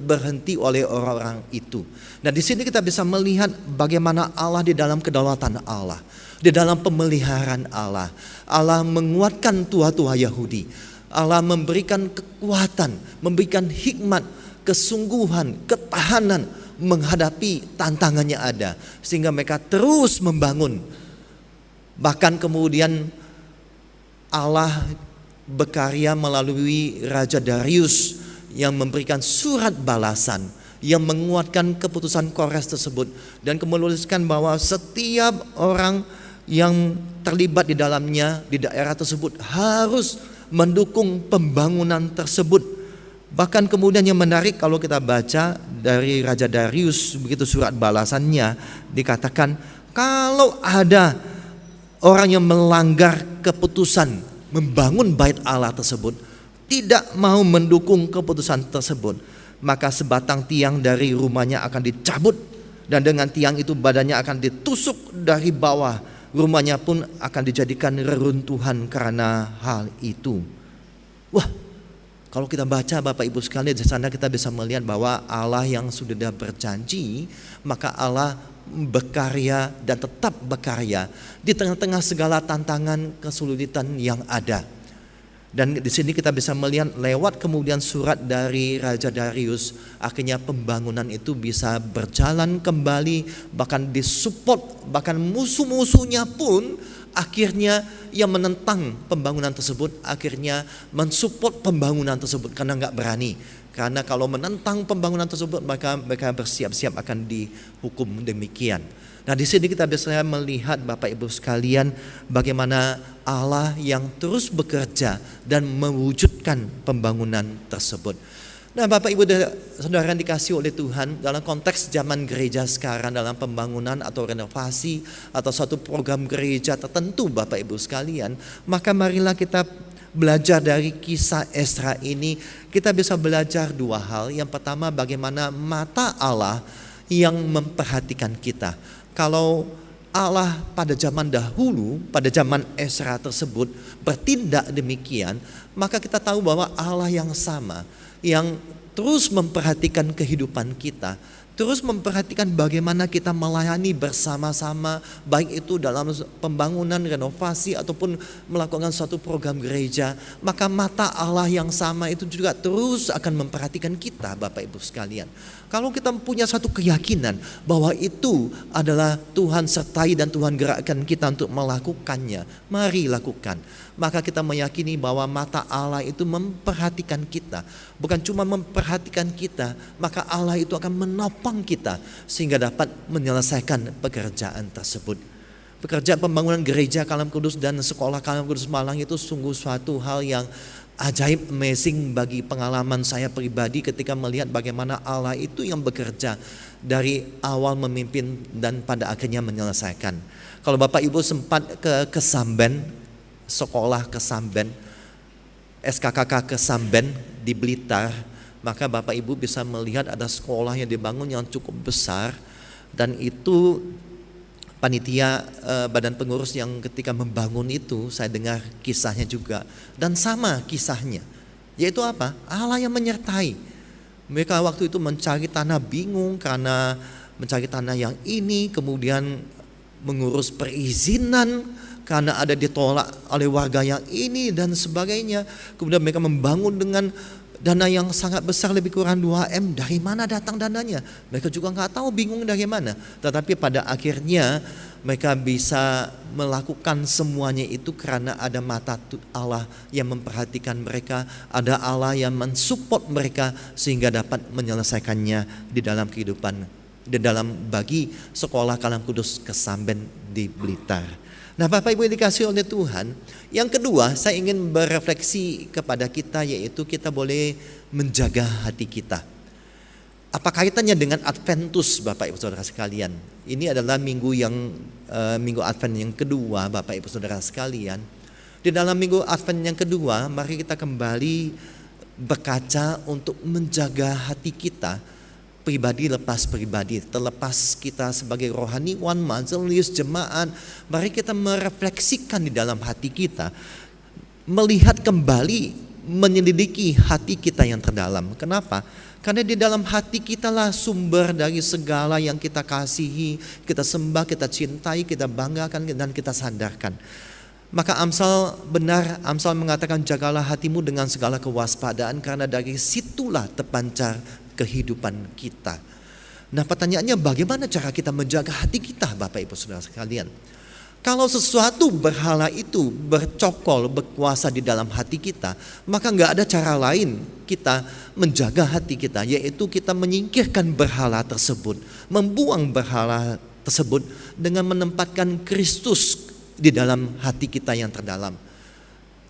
berhenti oleh orang-orang itu. Nah, di sini kita bisa melihat bagaimana Allah di dalam kedaulatan Allah, di dalam pemeliharaan Allah. Allah menguatkan tua-tua Yahudi. Allah memberikan kekuatan, memberikan hikmat, kesungguhan, ketahanan menghadapi tantangannya ada, sehingga mereka terus membangun. Bahkan kemudian Allah berkarya melalui Raja Darius yang memberikan surat balasan yang menguatkan keputusan Kores tersebut dan menuliskan bahwa setiap orang yang terlibat di dalamnya di daerah tersebut harus mendukung pembangunan tersebut. Bahkan kemudian yang menarik kalau kita baca dari Raja Darius, begitu surat balasannya dikatakan kalau ada orang yang melanggar keputusan membangun bait Allah tersebut, tidak mau mendukung keputusan tersebut, maka sebatang tiang dari rumahnya akan dicabut dan dengan tiang itu badannya akan ditusuk dari bawah, rumahnya pun akan dijadikan reruntuhan karena hal itu. Wah, kalau kita baca Bapak Ibu sekalian, di sana kita bisa melihat bahwa Allah yang sudah berjanji, maka Allah berkarya dan tetap berkarya di tengah-tengah segala tantangan kesulitan yang ada. Dan di sini kita bisa melihat lewat kemudian surat dari Raja Darius, akhirnya pembangunan itu bisa berjalan kembali, bahkan disupport, bahkan musuh-musuhnya pun akhirnya yang menentang pembangunan tersebut akhirnya mensupport pembangunan tersebut karena nggak berani. Karena kalau menentang pembangunan tersebut maka mereka bersiap-siap akan dihukum demikian. Nah, di sini kita bisa melihat Bapak Ibu sekalian bagaimana Allah yang terus bekerja dan mewujudkan pembangunan tersebut. Nah, Bapak Ibu Saudara yang dikasihi oleh Tuhan, dalam konteks zaman gereja sekarang dalam pembangunan atau renovasi atau suatu program gereja tertentu Bapak Ibu sekalian, maka marilah kita belajar dari kisah Esra ini. Kita bisa belajar dua hal. Yang pertama, bagaimana mata Allah yang memperhatikan kita. Kalau Allah pada zaman dahulu, pada zaman Esra tersebut bertindak demikian, maka kita tahu bahwa Allah yang sama, yang terus memperhatikan kehidupan kita, Terus memperhatikan bagaimana kita melayani bersama-sama, baik itu dalam pembangunan, renovasi, ataupun melakukan suatu program gereja. Maka mata Allah yang sama itu juga terus akan memperhatikan kita, Bapak Ibu sekalian. Kalau kita punya satu keyakinan bahwa itu adalah Tuhan sertai dan Tuhan gerakkan kita untuk melakukannya, mari lakukan. Maka kita meyakini bahwa mata Allah itu memperhatikan kita. Bukan cuma memperhatikan kita, maka Allah itu akan menopang kita sehingga dapat menyelesaikan pekerjaan tersebut. Pekerjaan pembangunan gereja Kalam Kudus dan sekolah Kalam Kudus Malang itu sungguh suatu hal yang ajaib, amazing bagi pengalaman saya pribadi ketika melihat bagaimana Allah itu yang bekerja dari awal memimpin dan pada akhirnya menyelesaikan. Kalau Bapak Ibu sempat ke Kesamben, sekolah Kesamben, SKKK Kesamben di Blitar, maka Bapak Ibu bisa melihat ada sekolah yang dibangun yang cukup besar, dan itu panitia badan pengurus yang ketika membangun itu saya dengar kisahnya juga, dan sama kisahnya, yaitu apa? Allah yang menyertai. Mereka waktu itu mencari tanah, bingung karena mencari tanah yang ini, kemudian mengurus perizinan karena ada ditolak oleh warga yang ini dan sebagainya. Kemudian mereka membangun dengan dana yang sangat besar, lebih kurang 2M. Dari mana datang dananya? Mereka juga nggak tahu, bingung dari mana. Tetapi pada akhirnya mereka bisa melakukan semuanya itu karena ada mata Allah yang memperhatikan mereka, ada Allah yang mensupport mereka sehingga dapat menyelesaikannya di dalam kehidupan, di dalam bagi sekolah Kalam Kudus Kesamben di Blitar. Nah, Bapak Ibu yang dikasihi oleh Tuhan, yang kedua saya ingin berefleksi kepada kita, yaitu kita boleh menjaga hati kita. Apa kaitannya dengan Adventus, Bapak Ibu Saudara sekalian? Ini adalah minggu Advent yang kedua, Bapak Ibu Saudara sekalian. Di dalam minggu Advent yang kedua, mari kita kembali berkaca untuk menjaga hati kita, pribadi lepas pribadi, terlepas kita sebagai rohaniwan, majelis, jemaat. Mari kita merefleksikan di dalam hati kita, melihat kembali, menyelidiki hati kita yang terdalam. Kenapa? Karena di dalam hati kita lah sumber dari segala yang kita kasihi, kita sembah, kita cintai, kita banggakan, dan kita sadarkan. Maka Amsal mengatakan, jagalah hatimu dengan segala kewaspadaan, karena dari situlah terpancar kehidupan kita. Nah, pertanyaannya, bagaimana cara kita menjaga hati kita, Bapak Ibu Saudara sekalian? Kalau sesuatu berhala itu bercokol, berkuasa di dalam hati kita, maka nggak ada cara lain kita menjaga hati kita, yaitu kita menyingkirkan berhala tersebut, membuang berhala tersebut dengan menempatkan Kristus di dalam hati kita yang terdalam.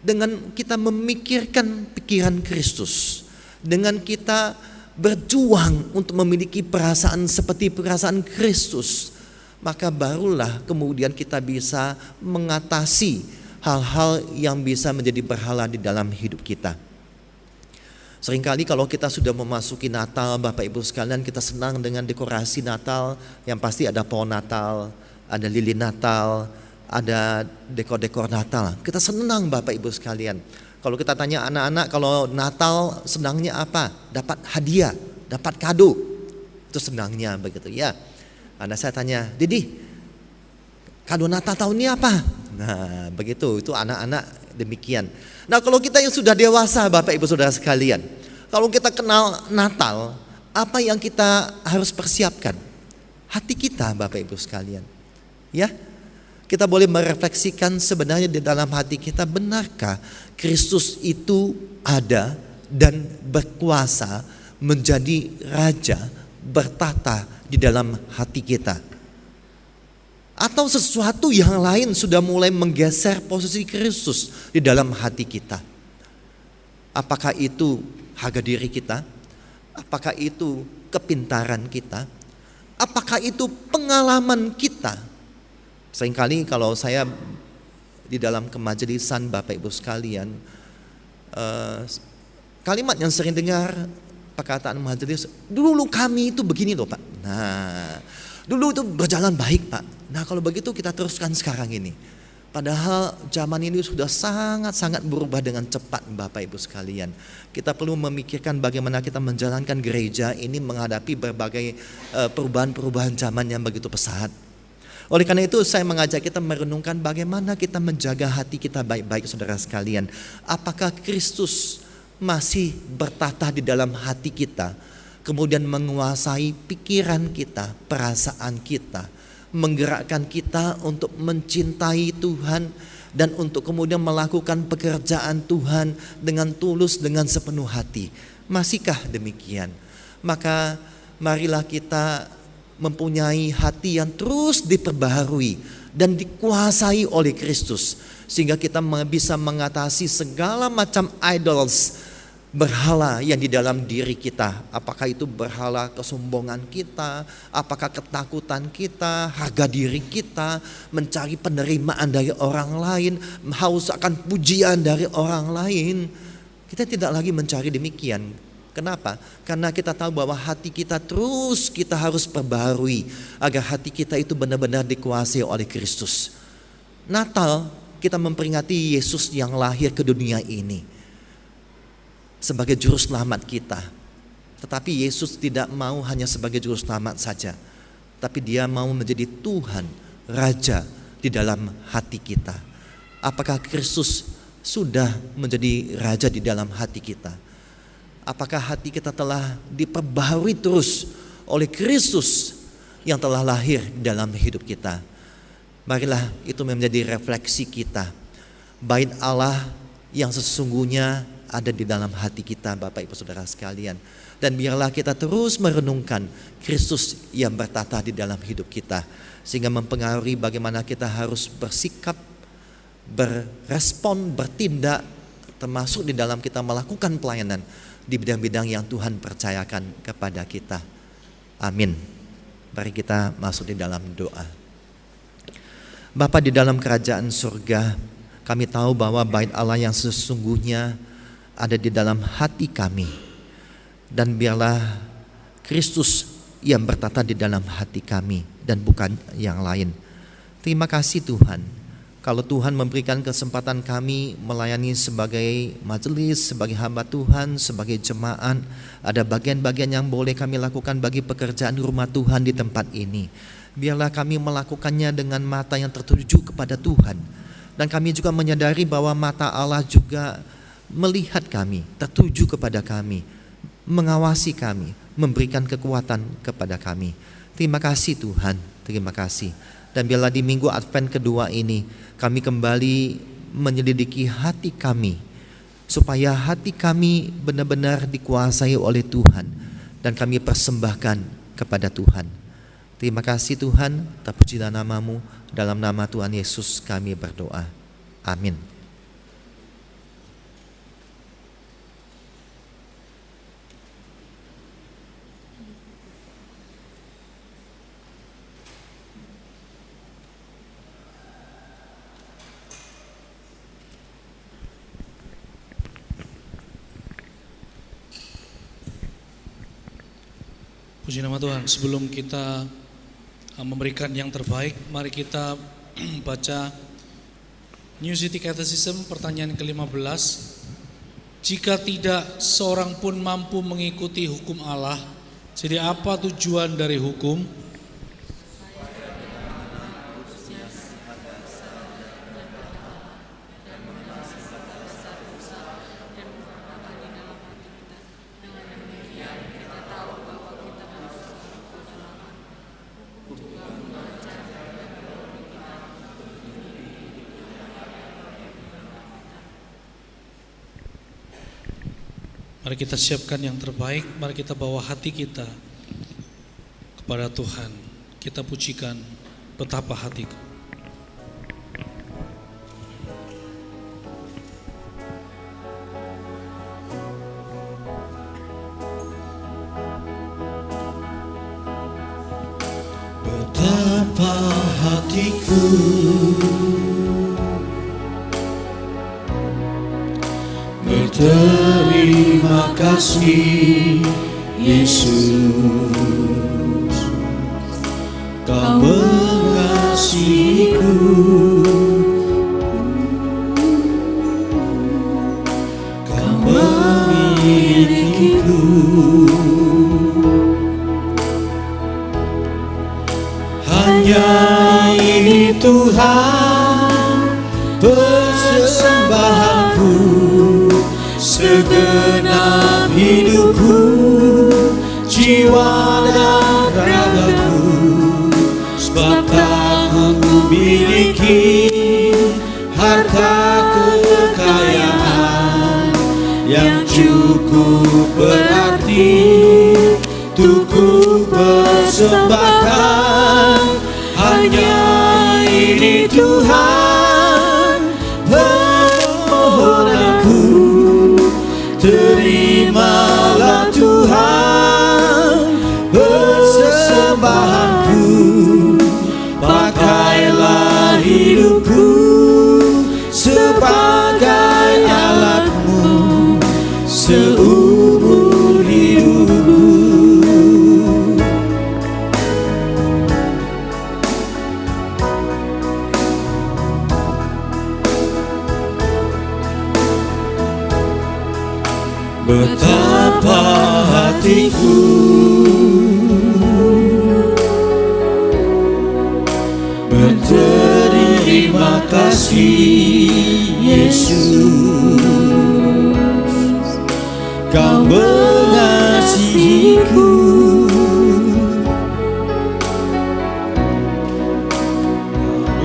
Dengan kita memikirkan pikiran Kristus, dengan kita berjuang untuk memiliki perasaan seperti perasaan Kristus, maka barulah kemudian kita bisa mengatasi hal-hal yang bisa menjadi berhala di dalam hidup kita. Seringkali kalau kita sudah memasuki Natal, Bapak Ibu sekalian, kita senang dengan dekorasi Natal, yang pasti ada pohon Natal, ada lilin Natal, ada dekor-dekor Natal. Kita senang, Bapak Ibu sekalian. Kalau kita tanya anak-anak, kalau Natal senangnya apa? Dapat hadiah, dapat kado. Itu senangnya begitu ya. Anak saya tanya, Didi, kado Natal tahun ini apa? Nah, begitu, itu anak-anak demikian. Nah, kalau kita yang sudah dewasa, Bapak Ibu Saudara sekalian, kalau kita kenal Natal, apa yang kita harus persiapkan? Hati kita, Bapak Ibu sekalian. Ya, kita boleh merefleksikan sebenarnya di dalam hati kita, benarkah Kristus itu ada dan berkuasa menjadi raja, bertata di dalam hati kita? Atau sesuatu yang lain sudah mulai menggeser posisi Kristus di dalam hati kita? Apakah itu harga diri kita? Apakah itu kepintaran kita? Apakah itu pengalaman kita? Seringkali kalau saya di dalam kemajelisan, Bapak Ibu sekalian, kalimat yang sering dengar, perkataan majelis, dulu kami itu begini loh Pak. Nah, dulu itu berjalan baik Pak. Nah, kalau begitu kita teruskan sekarang ini. Padahal zaman ini sudah sangat-sangat berubah dengan cepat, Bapak Ibu sekalian. Kita perlu memikirkan bagaimana kita menjalankan gereja ini menghadapi berbagai perubahan-perubahan zaman yang begitu pesat. Oleh karena itu saya mengajak kita merenungkan bagaimana kita menjaga hati kita baik-baik, saudara sekalian. Apakah Kristus masih bertata di dalam hati kita, kemudian menguasai pikiran kita, perasaan kita, menggerakkan kita untuk mencintai Tuhan dan untuk kemudian melakukan pekerjaan Tuhan dengan tulus, dengan sepenuh hati. Masihkah demikian? Maka marilah kita mempunyai hati yang terus diperbaharui dan dikuasai oleh Kristus, sehingga kita bisa mengatasi segala macam idols, berhala yang di dalam diri kita. Apakah itu berhala kesombongan kita, apakah ketakutan kita, harga diri kita, mencari penerimaan dari orang lain, haus akan pujian dari orang lain. Kita tidak lagi mencari demikian. Kenapa? Karena kita tahu bahwa hati kita terus kita harus perbaharui agar hati kita itu benar-benar dikuasai oleh Kristus. Natal kita memperingati Yesus yang lahir ke dunia ini sebagai juru selamat kita. Tetapi Yesus tidak mau hanya sebagai juru selamat saja, tapi dia mau menjadi Tuhan, Raja di dalam hati kita. Apakah Kristus sudah menjadi Raja di dalam hati kita? Apakah hati kita telah diperbaharui terus oleh Kristus yang telah lahir dalam hidup kita? Marilah itu menjadi refleksi kita. Bait Allah yang sesungguhnya ada di dalam hati kita, Bapak Ibu Saudara sekalian. Dan biarlah kita terus merenungkan Kristus yang bertata di dalam hidup kita, sehingga mempengaruhi bagaimana kita harus bersikap, berespon, bertindak, termasuk di dalam kita melakukan pelayanan di bidang-bidang yang Tuhan percayakan kepada kita. Amin. Mari kita masuk di dalam doa. Bapa di dalam kerajaan surga, kami tahu bahwa bait Allah yang sesungguhnya ada di dalam hati kami, dan biarlah Kristus yang bertata di dalam hati kami dan bukan yang lain. Terima kasih Tuhan, kalau Tuhan memberikan kesempatan kami melayani sebagai majelis, sebagai hamba Tuhan, sebagai jemaat. Ada bagian-bagian yang boleh kami lakukan bagi pekerjaan rumah Tuhan di tempat ini. Biarlah kami melakukannya dengan mata yang tertuju kepada Tuhan, dan kami juga menyadari bahwa mata Allah juga melihat kami, tertuju kepada kami, mengawasi kami, memberikan kekuatan kepada kami. Terima kasih Tuhan, terima kasih. Dan biarlah di minggu Advent kedua ini kami kembali menyelidiki hati kami, supaya hati kami benar-benar dikuasai oleh Tuhan dan kami persembahkan kepada Tuhan. Terima kasih Tuhan, terpujilah nama-Mu, dalam nama Tuhan Yesus kami berdoa. Amin. Puji nama Tuhan. Sebelum kita memberikan yang terbaik, mari kita baca New City Catechism pertanyaan ke-15. Jika tidak seorang pun mampu mengikuti hukum Allah, jadi apa tujuan dari hukum? Mari kita siapkan yang terbaik, mari kita bawa hati kita kepada Tuhan. Kita pujikan betapa hatiku. Betapa hatiku berterima kasih Yesus, Kau mengasihiku Tuhan, persembahanku, segenap hidupku, jiwa dan ragaku, sebab tak ku miliki harta kekayaan yang cukup berarti untuk ku persembahkan. Hanya ini Tuhan, permohonanku, terimalah Tuhan persembahanku, pakailah hidupku sebagai alatmu seumur hidupku. Betapa hatiku berterima kasih, Yesus, Kau mengasihiku,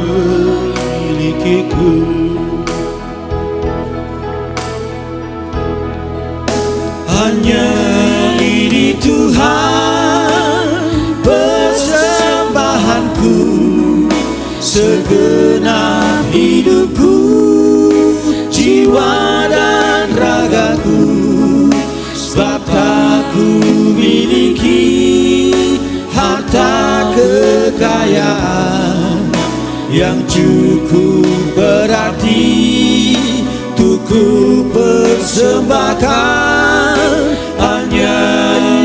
memilikiku. Hanya ini Tuhan, persembahanku, segenap hidupku, jiwa dan ragaku, sebab tak ku miliki harta kekayaan yang cukup berarti untuk ku persembahkan. Hanya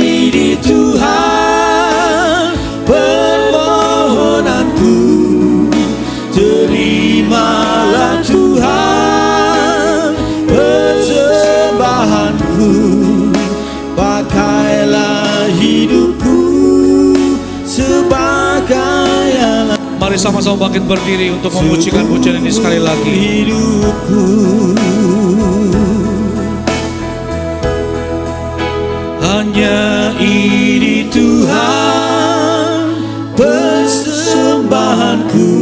ini Tuhan, permohonanku, terimalah Tuhan persembahanku, pakailah hidupku sebagai alat. Mari sama-sama bangkit berdiri untuk memujikan pujian ini sekali lagi. Hidupku, hanya ini Tuhan, persembahanku,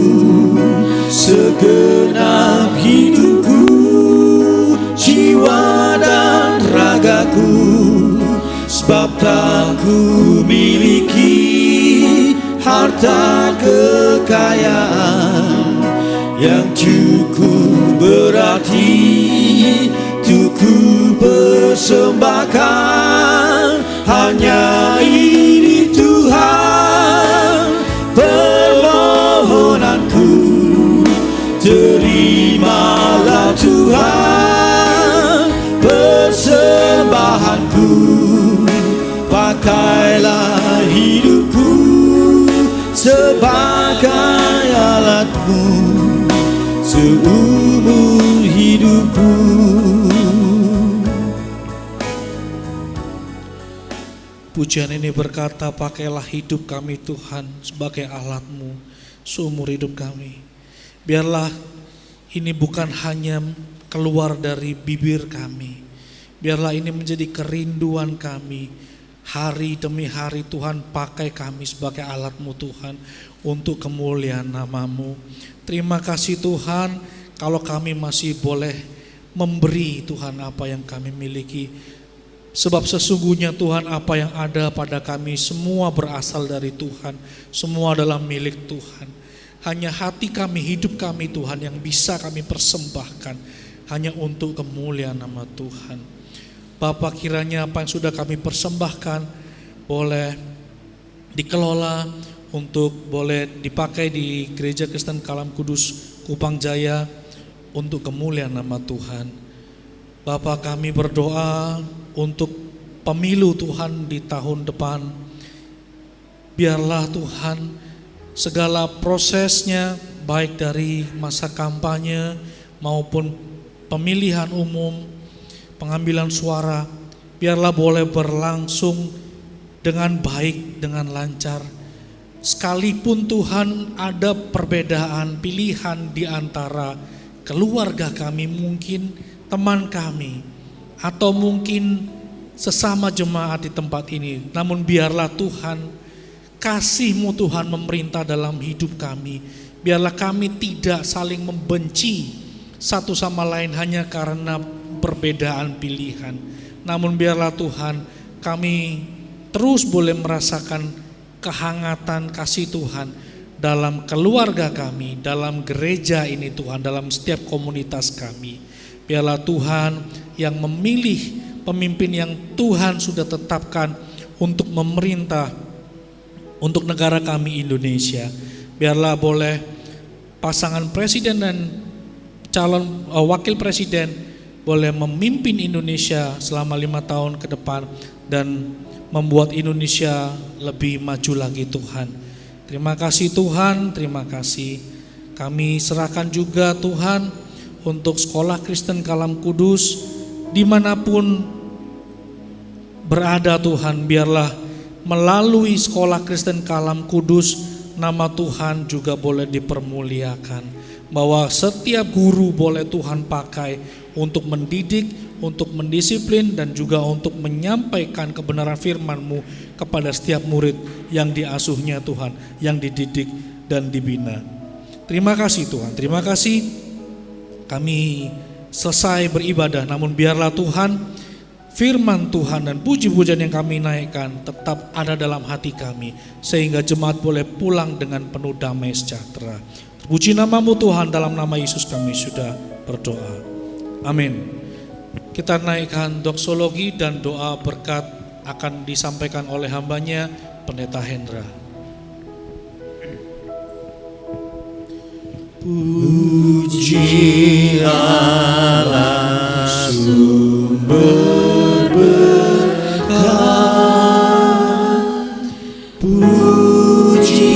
segenap hidupku, jiwa dan ragaku, sebab tak ku miliki harta kekayaan yang cukup berarti untuk ku persembahkan. Hanya ini Tuhan, permohonanku, terimalah Tuhan persembahanku, pakailah hidupku sebagai alatmu seumur hidupku. Pujian ini berkata, pakailah hidup kami Tuhan sebagai alat-Mu seumur hidup kami. Biarlah ini bukan hanya keluar dari bibir kami, biarlah ini menjadi kerinduan kami. Hari demi hari Tuhan, pakai kami sebagai alat-Mu Tuhan untuk kemuliaan nama-Mu. Terima kasih Tuhan, kalau kami masih boleh memberi Tuhan apa yang kami miliki. Sebab sesungguhnya Tuhan, apa yang ada pada kami semua berasal dari Tuhan, semua adalah milik Tuhan. Hanya hati kami, hidup kami Tuhan yang bisa kami persembahkan hanya untuk kemuliaan nama Tuhan. Bapa, kiranya apa yang sudah kami persembahkan boleh dikelola untuk boleh dipakai di Gereja Kristen Kalam Kudus Kupang Jaya untuk kemuliaan nama Tuhan. Bapa, kami berdoa untuk pemilu Tuhan di tahun depan. Biarlah Tuhan segala prosesnya, baik dari masa kampanye maupun pemilihan umum, pengambilan suara, biarlah boleh berlangsung dengan baik, dengan lancar. sekalipun Tuhan ada perbedaan pilihan di antara keluarga kami, mungkin teman kami, atau mungkin sesama jemaat di tempat ini, namun biarlah Tuhan, kasih-Mu Tuhan memerintah dalam hidup kami. Biarlah kami tidak saling membenci satu sama lain hanya karena perbedaan pilihan. Namun biarlah Tuhan, kami terus boleh merasakan kehangatan kasih Tuhan dalam keluarga kami, dalam gereja ini Tuhan, dalam setiap komunitas kami. Biarlah Tuhan yang memilih pemimpin yang Tuhan sudah tetapkan untuk memerintah untuk negara kami Indonesia. Biarlah boleh pasangan presiden dan calon wakil presiden boleh memimpin Indonesia selama 5 tahun ke depan dan membuat Indonesia lebih maju lagi Tuhan. Terima kasih Tuhan, terima kasih. Kami serahkan juga Tuhan untuk Sekolah Kristen Kalam Kudus, dimanapun berada Tuhan, biarlah melalui Sekolah Kristen Kalam Kudus nama Tuhan juga boleh dipermuliakan. Bahwa setiap guru boleh Tuhan pakai untuk mendidik, untuk mendisiplin, dan juga untuk menyampaikan kebenaran firman-Mu kepada setiap murid yang diasuhnya Tuhan, yang dididik dan dibina. Terima kasih Tuhan, terima kasih. Kami selesai beribadah, namun biarlah Tuhan, firman Tuhan dan puji-pujian yang kami naikkan tetap ada dalam hati kami, sehingga jemaat boleh pulang dengan penuh damai sejahtera. Puji nama-Mu Tuhan, dalam nama Yesus kami sudah berdoa. Amin. Kita naikkan doksologi dan doa berkat akan disampaikan oleh hambanya Pendeta Hendra. Puji Allah sumber berkat, puji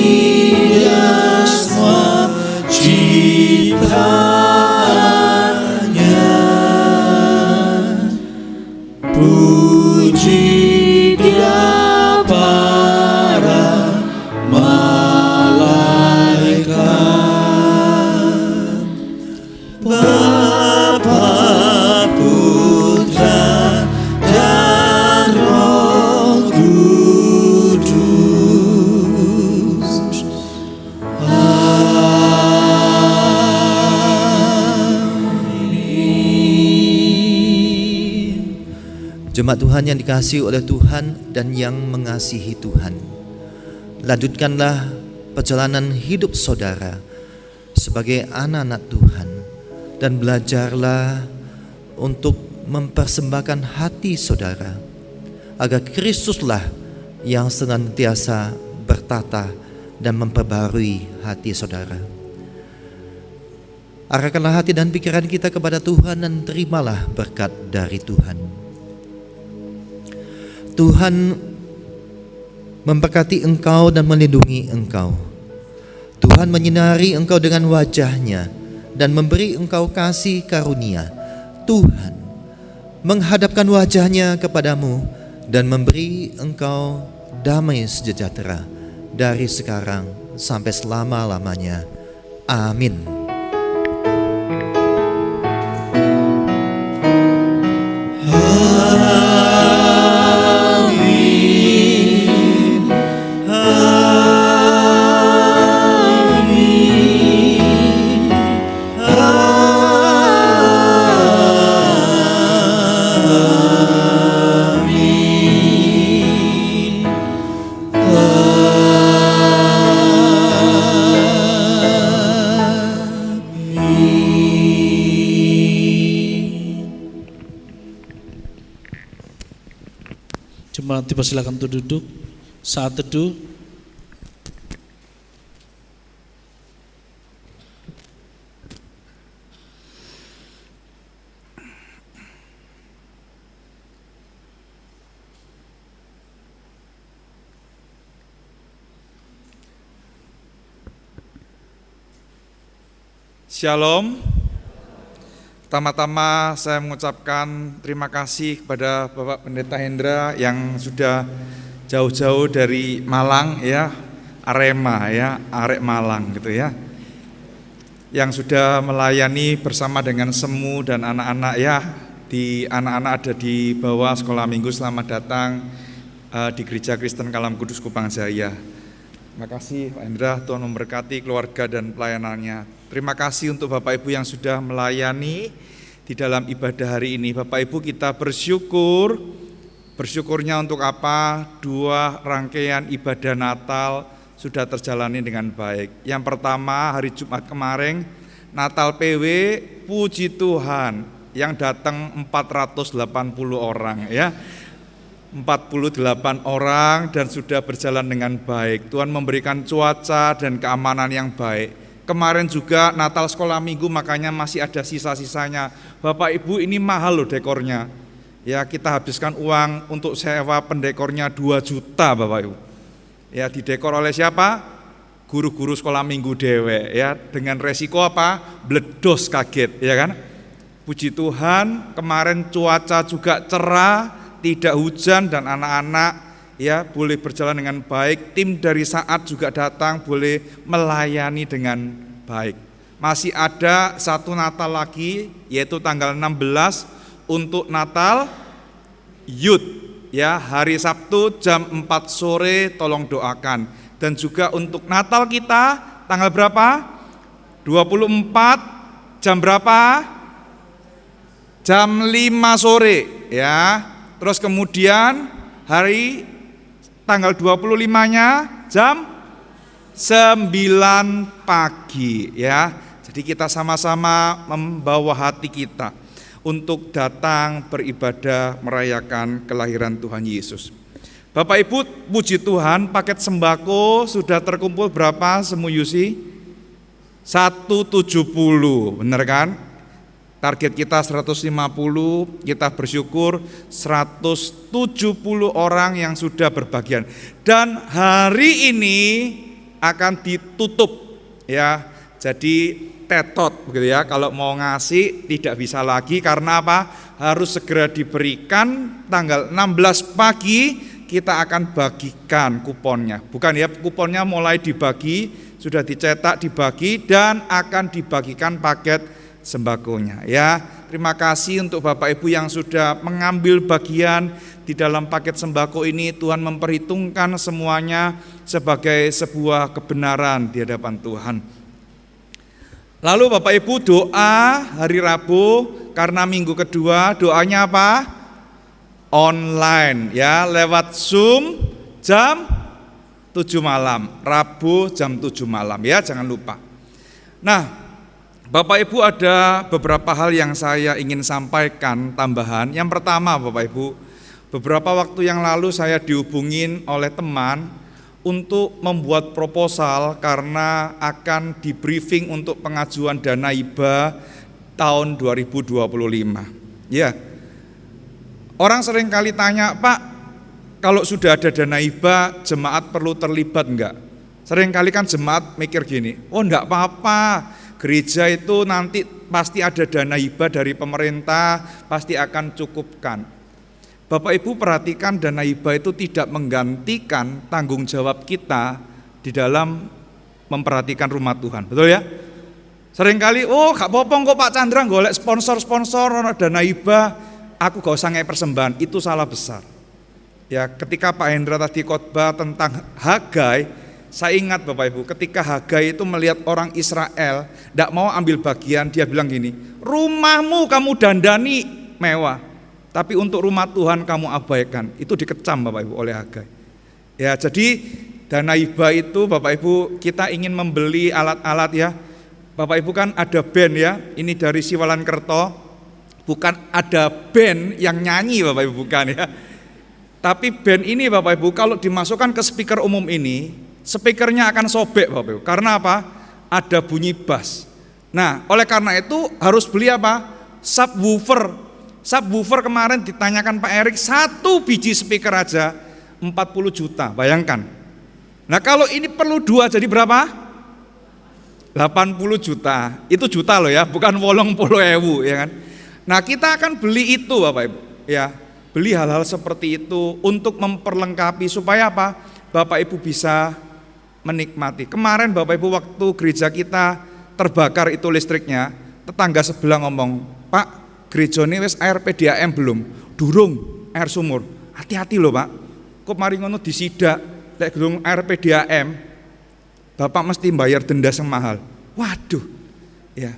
Dia semua ciptaannya, puji Dia para malaikat, Bapa, Putra, dan Roh Kudus. Amin. Jemaat Tuhan yang dikasihi oleh Tuhan dan yang mengasihi Tuhan, lanjutkanlah perjalanan hidup saudara sebagai anak-anak Tuhan dan belajarlah untuk mempersembahkan hati saudara agar Kristuslah yang senantiasa bertata dan memperbarui hati saudara. Arahkanlah hati dan pikiran kita kepada Tuhan dan terimalah berkat dari Tuhan. Tuhan memberkati engkau dan melindungi engkau. Tuhan menyinari engkau dengan wajah-Nya dan memberi engkau kasih karunia. Tuhan menghadapkan wajah-Nya kepadamu dan memberi engkau damai sejahtera dari sekarang sampai selama-lamanya. Amin. Jemaat dipersilakan untuk duduk saat teduh. Shalom. Pertama-tama saya mengucapkan terima kasih kepada Bapak Pendeta Hendra yang sudah jauh-jauh dari Malang ya Arema ya, Arek Malang gitu ya. Yang sudah melayani bersama dengan Semu dan anak-anak ya. Anak-anak ada di bawah sekolah minggu, selamat datang di Gereja Kristen Kalam Kudus Kupang Jaya. Terima kasih Pak Hendra, Tuhan memberkati keluarga dan pelayanannya. Terima kasih untuk Bapak Ibu yang sudah melayani di dalam ibadah hari ini. Bapak Ibu, kita bersyukur. Bersyukurnya untuk apa? 2 rangkaian ibadah Natal sudah terjalani dengan baik. Yang pertama hari Jumat kemarin, Natal PW, puji Tuhan, yang datang 480 orang ya. 48 orang dan sudah berjalan dengan baik. Tuhan memberikan cuaca dan keamanan yang baik. Kemarin juga Natal sekolah minggu, makanya masih ada sisa-sisanya. Bapak Ibu, ini mahal loh dekornya. Ya, kita habiskan uang untuk sewa pendekornya 2 juta Bapak Ibu. Ya, didekor oleh siapa? Guru-guru sekolah minggu dewe ya, dengan resiko apa? Bledos kaget ya kan. Puji Tuhan, kemarin cuaca juga cerah, tidak hujan dan anak-anak ya boleh berjalan dengan baik. Tim dari Saat juga datang, boleh melayani dengan baik. Masih ada 1 Natal lagi, yaitu tanggal 16 untuk Natal Youth ya, hari Sabtu jam 4 sore, tolong doakan. Dan juga untuk Natal kita tanggal berapa? 24 jam berapa? Jam 5 sore ya. Terus kemudian hari tanggal 25-nya jam 9 pagi ya. Jadi kita sama-sama membawa hati kita untuk datang beribadah merayakan kelahiran Tuhan Yesus. Bapak Ibu, puji Tuhan, paket sembako sudah terkumpul berapa Semu Yusi? 170, benar kan? Target kita 150, kita bersyukur 170 orang yang sudah berbagian. Dan hari ini akan ditutup ya. Jadi tetot begitu ya. Kalau mau ngasih tidak bisa lagi, karena apa? Harus segera diberikan. Tanggal 16 pagi kita akan bagikan kuponnya. Bukan ya, kuponnya mulai dibagi, sudah dicetak, dibagi, dan akan dibagikan paket sembakonya ya. Terima kasih untuk Bapak Ibu yang sudah mengambil bagian di dalam paket sembako ini. Tuhan memperhitungkan semuanya sebagai sebuah kebenaran di hadapan Tuhan. Lalu Bapak Ibu, doa hari Rabu karena minggu kedua, doanya apa? Online ya, lewat Zoom jam 7 malam, Rabu jam 7 malam ya, jangan lupa. Nah, Bapak Ibu, ada beberapa hal yang saya ingin sampaikan tambahan. Yang pertama Bapak Ibu, beberapa waktu yang lalu saya dihubungin oleh teman untuk membuat proposal karena akan di briefing untuk pengajuan dana hibah tahun 2025. Ya, orang sering kali tanya, Pak, kalau sudah ada dana hibah, jemaat perlu terlibat enggak? Sering kali kan jemaat mikir gini, oh enggak apa-apa, gereja itu nanti pasti ada dana hibah dari pemerintah, pasti akan cukupkan. Bapak Ibu perhatikan, dana hibah itu tidak menggantikan tanggung jawab kita di dalam memperhatikan rumah Tuhan, betul ya? Seringkali, oh gak popong kok Pak Chandra golek sponsor-sponsor dana hibah, aku gak usah ngek persembahan, itu salah besar. Ya, ketika Pak Hendra tadi khotbah tentang Hagai, saya ingat Bapak Ibu, ketika Hagai itu melihat orang Israel tidak mau ambil bagian, dia bilang gini, rumahmu kamu dandani mewah, tapi untuk rumah Tuhan kamu abaikan. Itu dikecam Bapak Ibu oleh Hagai. Ya, jadi dana hibah itu Bapak Ibu, kita ingin membeli alat-alat ya. Bapak Ibu kan ada band ya, ini dari Siwalan Kerto, bukan ada band yang nyanyi Bapak Ibu, bukan ya. Tapi band ini Bapak Ibu kalau dimasukkan ke speaker umum ini, speakernya akan sobek Bapak Ibu. Karena apa? Ada bunyi bass. Nah, oleh karena itu harus beli apa? Subwoofer. Subwoofer kemarin ditanyakan Pak Erik, 1 biji speaker aja 40 juta, bayangkan. Nah kalau ini perlu 2 jadi berapa? 80 juta, itu juta loh ya, bukan 80.000 ya kan. Nah kita akan beli itu Bapak Ibu ya, beli hal-hal seperti itu untuk memperlengkapi supaya apa? Bapak Ibu bisa menikmati. Kemarin Bapak Ibu waktu gereja kita terbakar itu listriknya, tetangga sebelah ngomong, "Pak, gereja ini wis air PDAM belum?" "Durung, air sumur." "Hati-hati loh Pak, kok mari ngono disidak, lek durung air PDAM, Bapak mesti bayar denda yang mahal." Waduh, ya.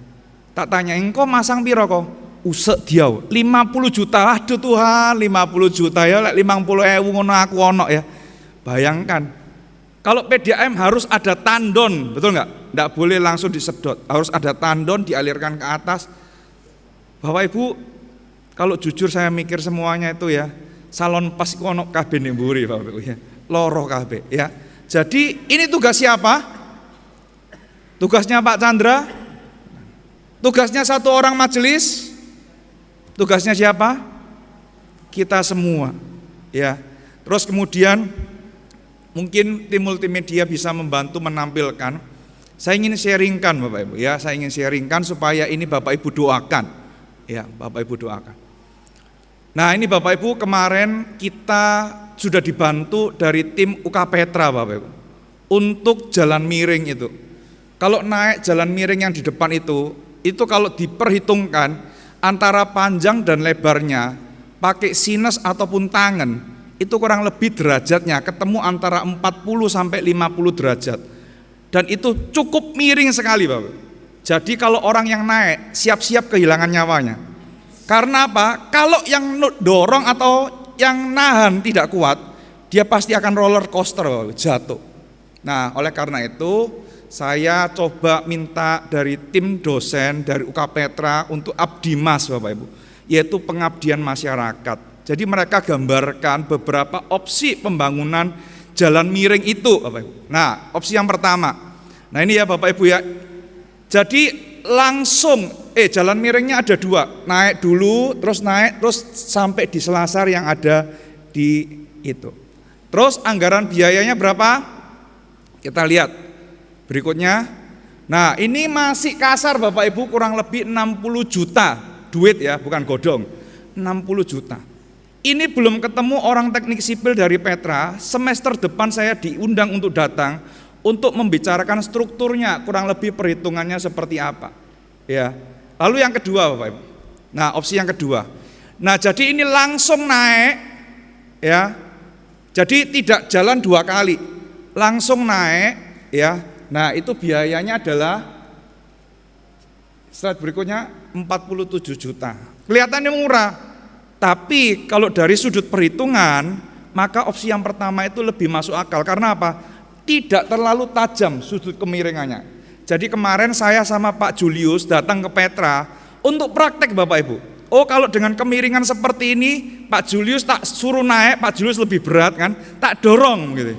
Tak tanya, "Engkau masang piro kok?" "Usek diau, 50 juta." Aduh Tuhan, 50 juta ya, lek 50.000 ngono aku ono ya. Bayangkan, kalau PDAM harus ada tandon, betul nggak? Nggak boleh langsung disedot, harus ada tandon dialirkan ke atas. Bapak Ibu, kalau jujur saya mikir semuanya itu ya, salon pas iku ono kabeh ning mburi Bapak Ibu ya. Loro kabeh ya. Jadi ini tugas siapa? Tugasnya Pak Chandra? Tugasnya satu orang majelis? Tugasnya siapa? Kita semua ya. Terus kemudian mungkin tim multimedia bisa membantu menampilkan. Saya ingin sharingkan Bapak Ibu ya, saya ingin sharingkan supaya ini Bapak Ibu doakan. Ya, Bapak Ibu doakan. Nah, ini Bapak Ibu kemarin kita sudah dibantu dari tim UK Petra Bapak Ibu untuk jalan miring itu. Kalau naik jalan miring yang di depan itu kalau diperhitungkan antara panjang dan lebarnya pakai sinus ataupun tangan itu kurang lebih derajatnya ketemu antara 40 sampai 50 derajat. Dan itu cukup miring sekali Bapak. Jadi kalau orang yang naik siap-siap kehilangan nyawanya. Karena apa? Kalau yang dorong atau yang nahan tidak kuat, dia pasti akan roller coaster Bapak, jatuh. Nah, oleh karena itu saya coba minta dari tim dosen dari UK Petra untuk Abdimas Bapak Ibu, yaitu pengabdian masyarakat. Jadi mereka gambarkan beberapa opsi pembangunan jalan miring itu Bapak Ibu. Nah, opsi yang pertama. Nah, ini ya Bapak Ibu ya. Jadi langsung jalan miringnya ada dua. Naik dulu, terus naik, terus sampai di selasar yang ada di itu. Terus anggaran biayanya berapa? Kita lihat berikutnya. Nah, ini masih kasar Bapak Ibu, kurang lebih 60 juta duit ya, bukan godong. 60 juta. Ini belum ketemu orang teknik sipil dari Petra. Semester depan saya diundang untuk datang untuk membicarakan strukturnya, kurang lebih perhitungannya seperti apa. Ya. Lalu yang kedua Bapak Ibu. Nah, opsi yang kedua. Nah, jadi ini langsung naik ya. Jadi tidak jalan dua kali. Langsung naik ya. Nah, itu biayanya adalah slide berikutnya 47 juta. Kelihatannya murah. Tapi kalau dari sudut perhitungan, maka opsi yang pertama itu lebih masuk akal. Karena apa? Tidak terlalu tajam sudut kemiringannya. Jadi kemarin saya sama Pak Julius datang ke Petra untuk praktek Bapak Ibu. Oh, kalau dengan kemiringan seperti ini, Pak Julius tak suruh naik, Pak Julius lebih berat kan, tak dorong gitu.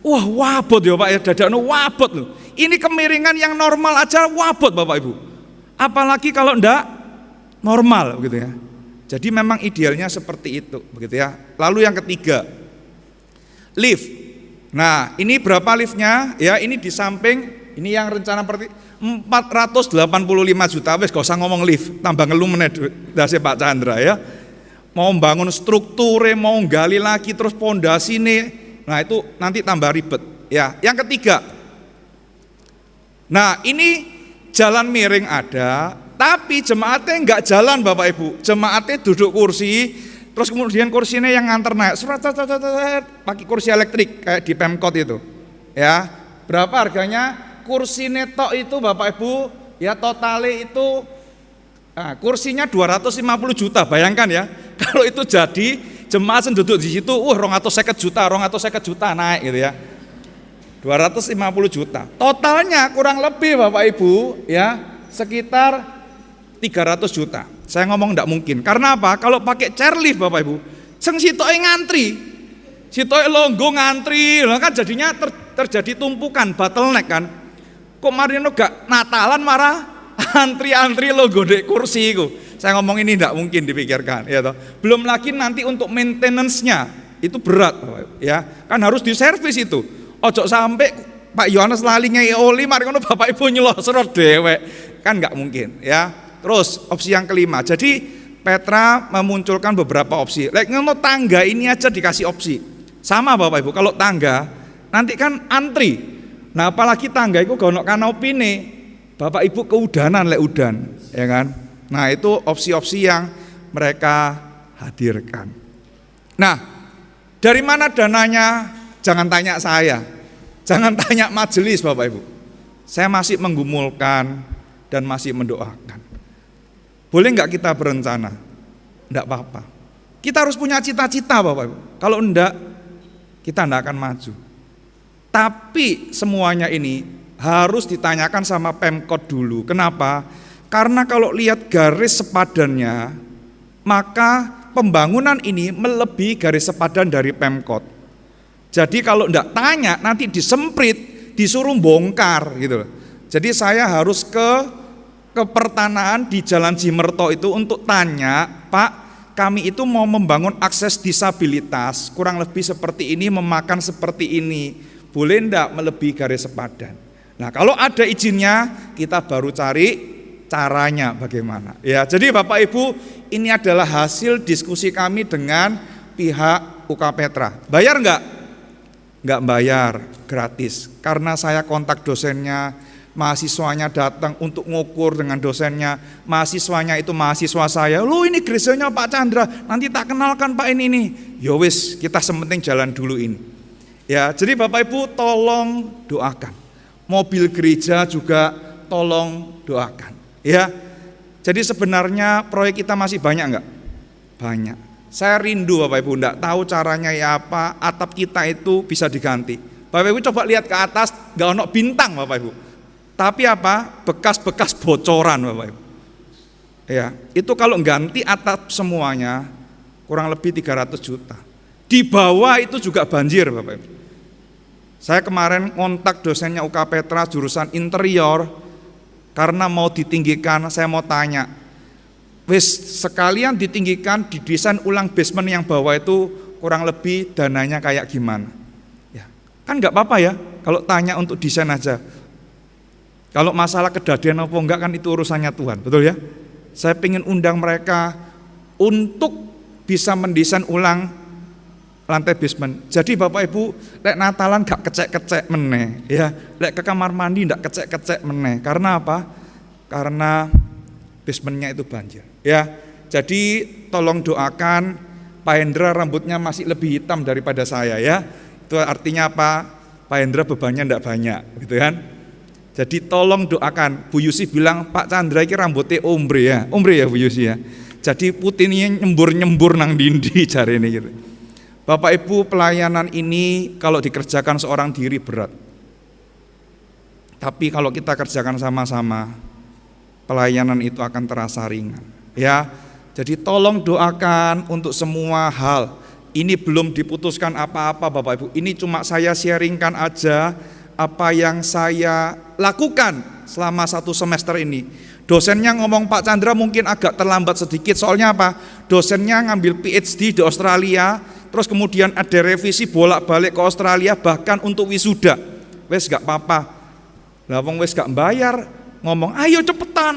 Wah, wabot ya Pak ya, dadakno wabot loh. Ini kemiringan yang normal aja wabot Bapak Ibu. Apalagi kalau enggak normal gitu ya. Jadi memang idealnya seperti itu begitu ya. Lalu yang ketiga, lift. Nah, ini berapa liftnya? Ya, ini di samping, ini yang rencana 485 juta. Wes gak usah ngomong lift, tambah ngeluh meneh dasi Pak Chandra ya. Mau bangun strukture, mau gali lagi terus pondasi nih. Nah, itu nanti tambah ribet ya. Yang ketiga. Nah, ini jalan miring ada, tapi jemaatnya enggak jalan Bapak Ibu. Jemaatnya duduk kursi, terus kemudian kursinya yang nganter naik, pakai kursi elektrik kayak di Pemkot itu. Ya, berapa harganya? Kursi netok itu Bapak Ibu, ya totale itu kursinya 250 juta. Bayangkan ya, kalau itu jadi jemaat duduk di situ, 250 juta naik gitu ya. 250 juta. Totalnya kurang lebih Bapak Ibu ya sekitar 300 juta. Saya ngomong enggak mungkin. Karena apa? Kalau pakai chairlift Bapak Ibu, sing sitoke ngantri. Sitoke longgo ngantri, kan jadinya terjadi tumpukan, bottleneck kan. Kok marino gak Natalan marah antri-antri longgo dek kursi itu. Saya ngomong ini enggak mungkin dipikirkan ya toh. Belum lagi nanti untuk maintenance-nya itu berat ya. Kan harus diservis itu. Ojo sampai Pak Yohanes lali ngei oli mari ngono Bapak Ibu nyelosrot dewek. Kan enggak mungkin ya. Terus opsi yang kelima. Jadi Petra memunculkan beberapa opsi. Like ngono tangga ini aja dikasih opsi. Sama Bapak Ibu, kalau tangga nanti kan antri. Nah apalagi tangga itu gak ono kanopine, Bapak Ibu keudanan lek udan, ya kan? Nah itu opsi-opsi yang mereka hadirkan. Nah dari mana dananya? Jangan tanya saya, jangan tanya majelis Bapak Ibu. Saya masih menggumulkan dan masih mendoakan. Boleh nggak kita berencana? Enggak apa-apa. Kita harus punya cita-cita Bapak Ibu. Kalau enggak, kita enggak akan maju. Tapi semuanya ini harus ditanyakan sama Pemkot dulu. Kenapa? Karena kalau lihat garis sepadannya, maka pembangunan ini melebihi garis sepadan dari Pemkot. Jadi kalau enggak tanya, nanti disemprit, disuruh bongkar gitu. Jadi saya harus ke pertanahan di Jalan Jimerto itu untuk tanya, Pak, kami itu mau membangun akses disabilitas, kurang lebih seperti ini, memakan seperti ini. Boleh enggak melebihi garis sepadan? Nah kalau ada izinnya kita baru cari caranya bagaimana. Ya, jadi Bapak Ibu ini adalah hasil diskusi kami dengan pihak UK Petra. Bayar enggak? Enggak bayar, gratis. Karena saya kontak dosennya, mahasiswanya datang untuk ngukur dengan dosennya. Mahasiswanya itu mahasiswa saya. Loh ini gerejanya Pak Chandra, nanti tak kenalkan Pak ini. Ya wis, kita sementing jalan dulu ini. Ya, jadi Bapak Ibu tolong doakan. Mobil gereja juga tolong doakan. Ya, jadi sebenarnya proyek kita masih banyak enggak? Banyak. Saya rindu Bapak Ibu, enggak tahu caranya ya apa, atap kita itu bisa diganti. Bapak Ibu coba lihat ke atas, enggak ono bintang Bapak Ibu. Tapi apa? Bekas-bekas bocoran Bapak Ibu. Ya, itu kalau ganti atap semuanya kurang lebih 300 juta. Di bawah itu juga banjir Bapak Ibu. Saya kemarin kontak dosennya UK Petra jurusan interior karena mau ditinggikan, saya mau tanya. Wis sekalian ditinggikan, didesain ulang basement yang bawah itu kurang lebih dananya kayak gimana? Ya, kan nggak apa-apa ya kalau tanya untuk desain aja. Kalau masalah kedadian apa enggak kan itu urusannya Tuhan, betul ya? Saya ingin undang mereka untuk bisa mendesain ulang lantai basement. Jadi Bapak Ibu, lek Natalan gak kecek-kecek meneh, ya. Lek ke kamar mandi ndak kecek-kecek meneh. Karena apa? Karena basementnya itu banjir, ya. Jadi tolong doakan Pak Hendra rambutnya masih lebih hitam daripada saya, ya. Itu artinya apa? Pak Hendra bebannya ndak banyak, gitu kan? Jadi tolong doakan. Bu Yusi bilang Pak Chandra ini rambutnya ombre ya Bu Yusi ya. Jadi putihnya nyembur-nyembur nang dindi cari ini gitu. Bapak Ibu pelayanan ini kalau dikerjakan seorang diri berat. Tapi kalau kita kerjakan sama-sama, pelayanan itu akan terasa ringan. Ya, jadi tolong doakan untuk semua hal. Ini belum diputuskan apa-apa Bapak Ibu. Ini cuma saya sharingkan aja apa yang saya lakukan selama 1 semester ini. Dosennya ngomong Pak Chandra mungkin agak terlambat sedikit, soalnya apa? Dosennya ngambil PhD di Australia, terus kemudian ada revisi bolak-balik ke Australia bahkan untuk wisuda. Wes gak apa-apa. Lah wong wes gak bayar, ngomong ayo cepetan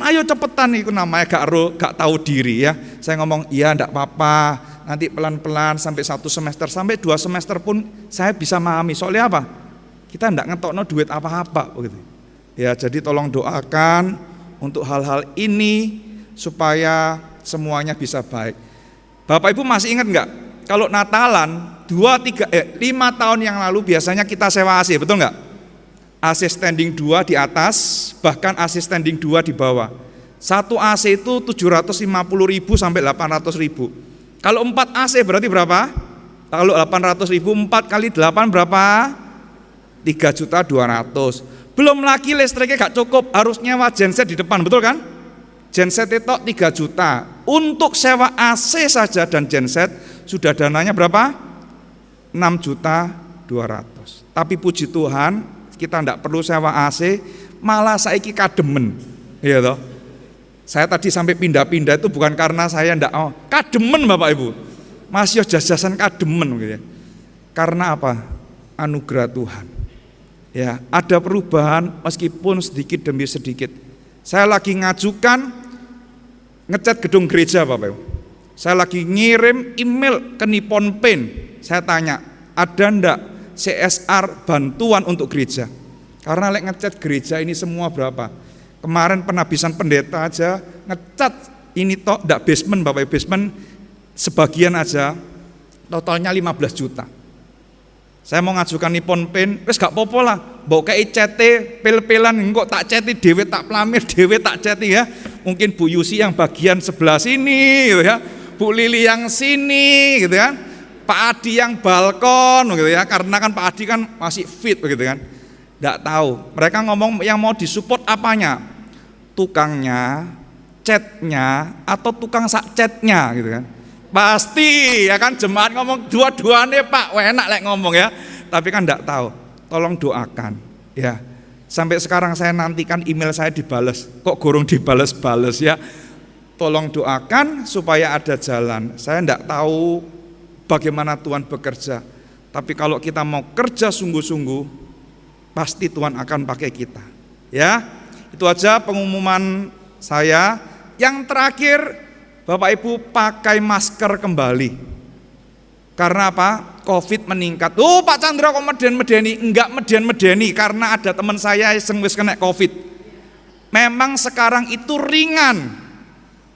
itu namanya gak tahu diri ya. Saya ngomong iya ndak apa-apa. Nanti pelan-pelan sampai 1 semester sampai 2 semester pun saya bisa memahami. Soalnya apa? Kita ndak ngetokno duit apa-apa begitu. Ya, jadi tolong doakan untuk hal-hal ini supaya semuanya bisa baik. Bapak Ibu masih ingat enggak? Kalau Natalan 5 tahun yang lalu biasanya kita sewa AC, betul enggak? AC standing 2 di atas, bahkan AC standing 2 di bawah. Satu AC itu 750.000 sampai 800.000. Kalau 4 AC berarti berapa? Kalau 800.000 4 kali 8 berapa? 3.200.000. Belum lagi listriknya gak cukup, harus nyewa genset di depan, betul kan? Genset itu 3 juta. Untuk sewa AC saja dan genset sudah dananya berapa? 6.200.000. Tapi puji Tuhan kita tidak perlu sewa AC, malah saiki kademen. Iya toh? Saya tadi sampai pindah-pindah itu bukan karena saya tidak kademen Bapak Ibu. Masih jajasan kademen gitu ya. Karena apa? Anugerah Tuhan. Ya, ada perubahan meskipun sedikit demi sedikit. Saya lagi ngajukan ngecat gedung gereja Bapak Ibu. Saya lagi ngirim email ke Nippon Paint. Saya tanya, ada ndak CSR bantuan untuk gereja. Karena lek ngecat gereja ini semua berapa? Kemarin penabisan pendeta aja ngecat ini toh ndak basement, Bapak Ibu, basement sebagian aja totalnya 15 juta. Saya mau ngajukan nipon pen, wis gak popo lah, mbok kei cete pel-pelan engko tak ceti dhewe, tak plamir dhewe, tak ceti ya. Mungkin Bu Yusi yang bagian sebelah sini gitu ya. Bu Lili yang sini gitu kan. Pak Adi yang balkon gitu ya. Karena kan Pak Adi kan masih fit begitu kan. Nggak tahu. Mereka ngomong yang mau disupport apanya? Tukangnya, catnya, atau tukang sak catnya gitu kan. Pasti ya kan jemaat ngomong dua-duanya Pak, enak lek ngomong ya. Tapi kan enggak tahu. Tolong doakan ya. Sampai sekarang saya nantikan email saya dibales. Kok gorong dibales-bales ya. Tolong doakan supaya ada jalan. Saya enggak tahu bagaimana Tuhan bekerja. Tapi kalau kita mau kerja sungguh-sungguh, pasti Tuhan akan pakai kita. Ya. Itu aja pengumuman saya. Yang terakhir, Bapak Ibu pakai masker kembali. Karena apa? Covid meningkat. Oh Pak Chandra kok meden-medeni? Enggak meden-medeni karena ada teman saya yang wis kena Covid. Memang sekarang itu ringan.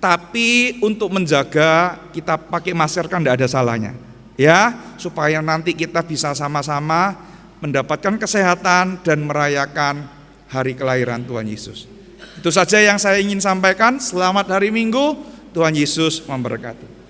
Tapi untuk menjaga kita pakai masker kan enggak ada salahnya. Ya, supaya nanti kita bisa sama-sama mendapatkan kesehatan dan merayakan hari kelahiran Tuhan Yesus. Itu saja yang saya ingin sampaikan. Selamat hari Minggu. Tuhan Yesus memberkati.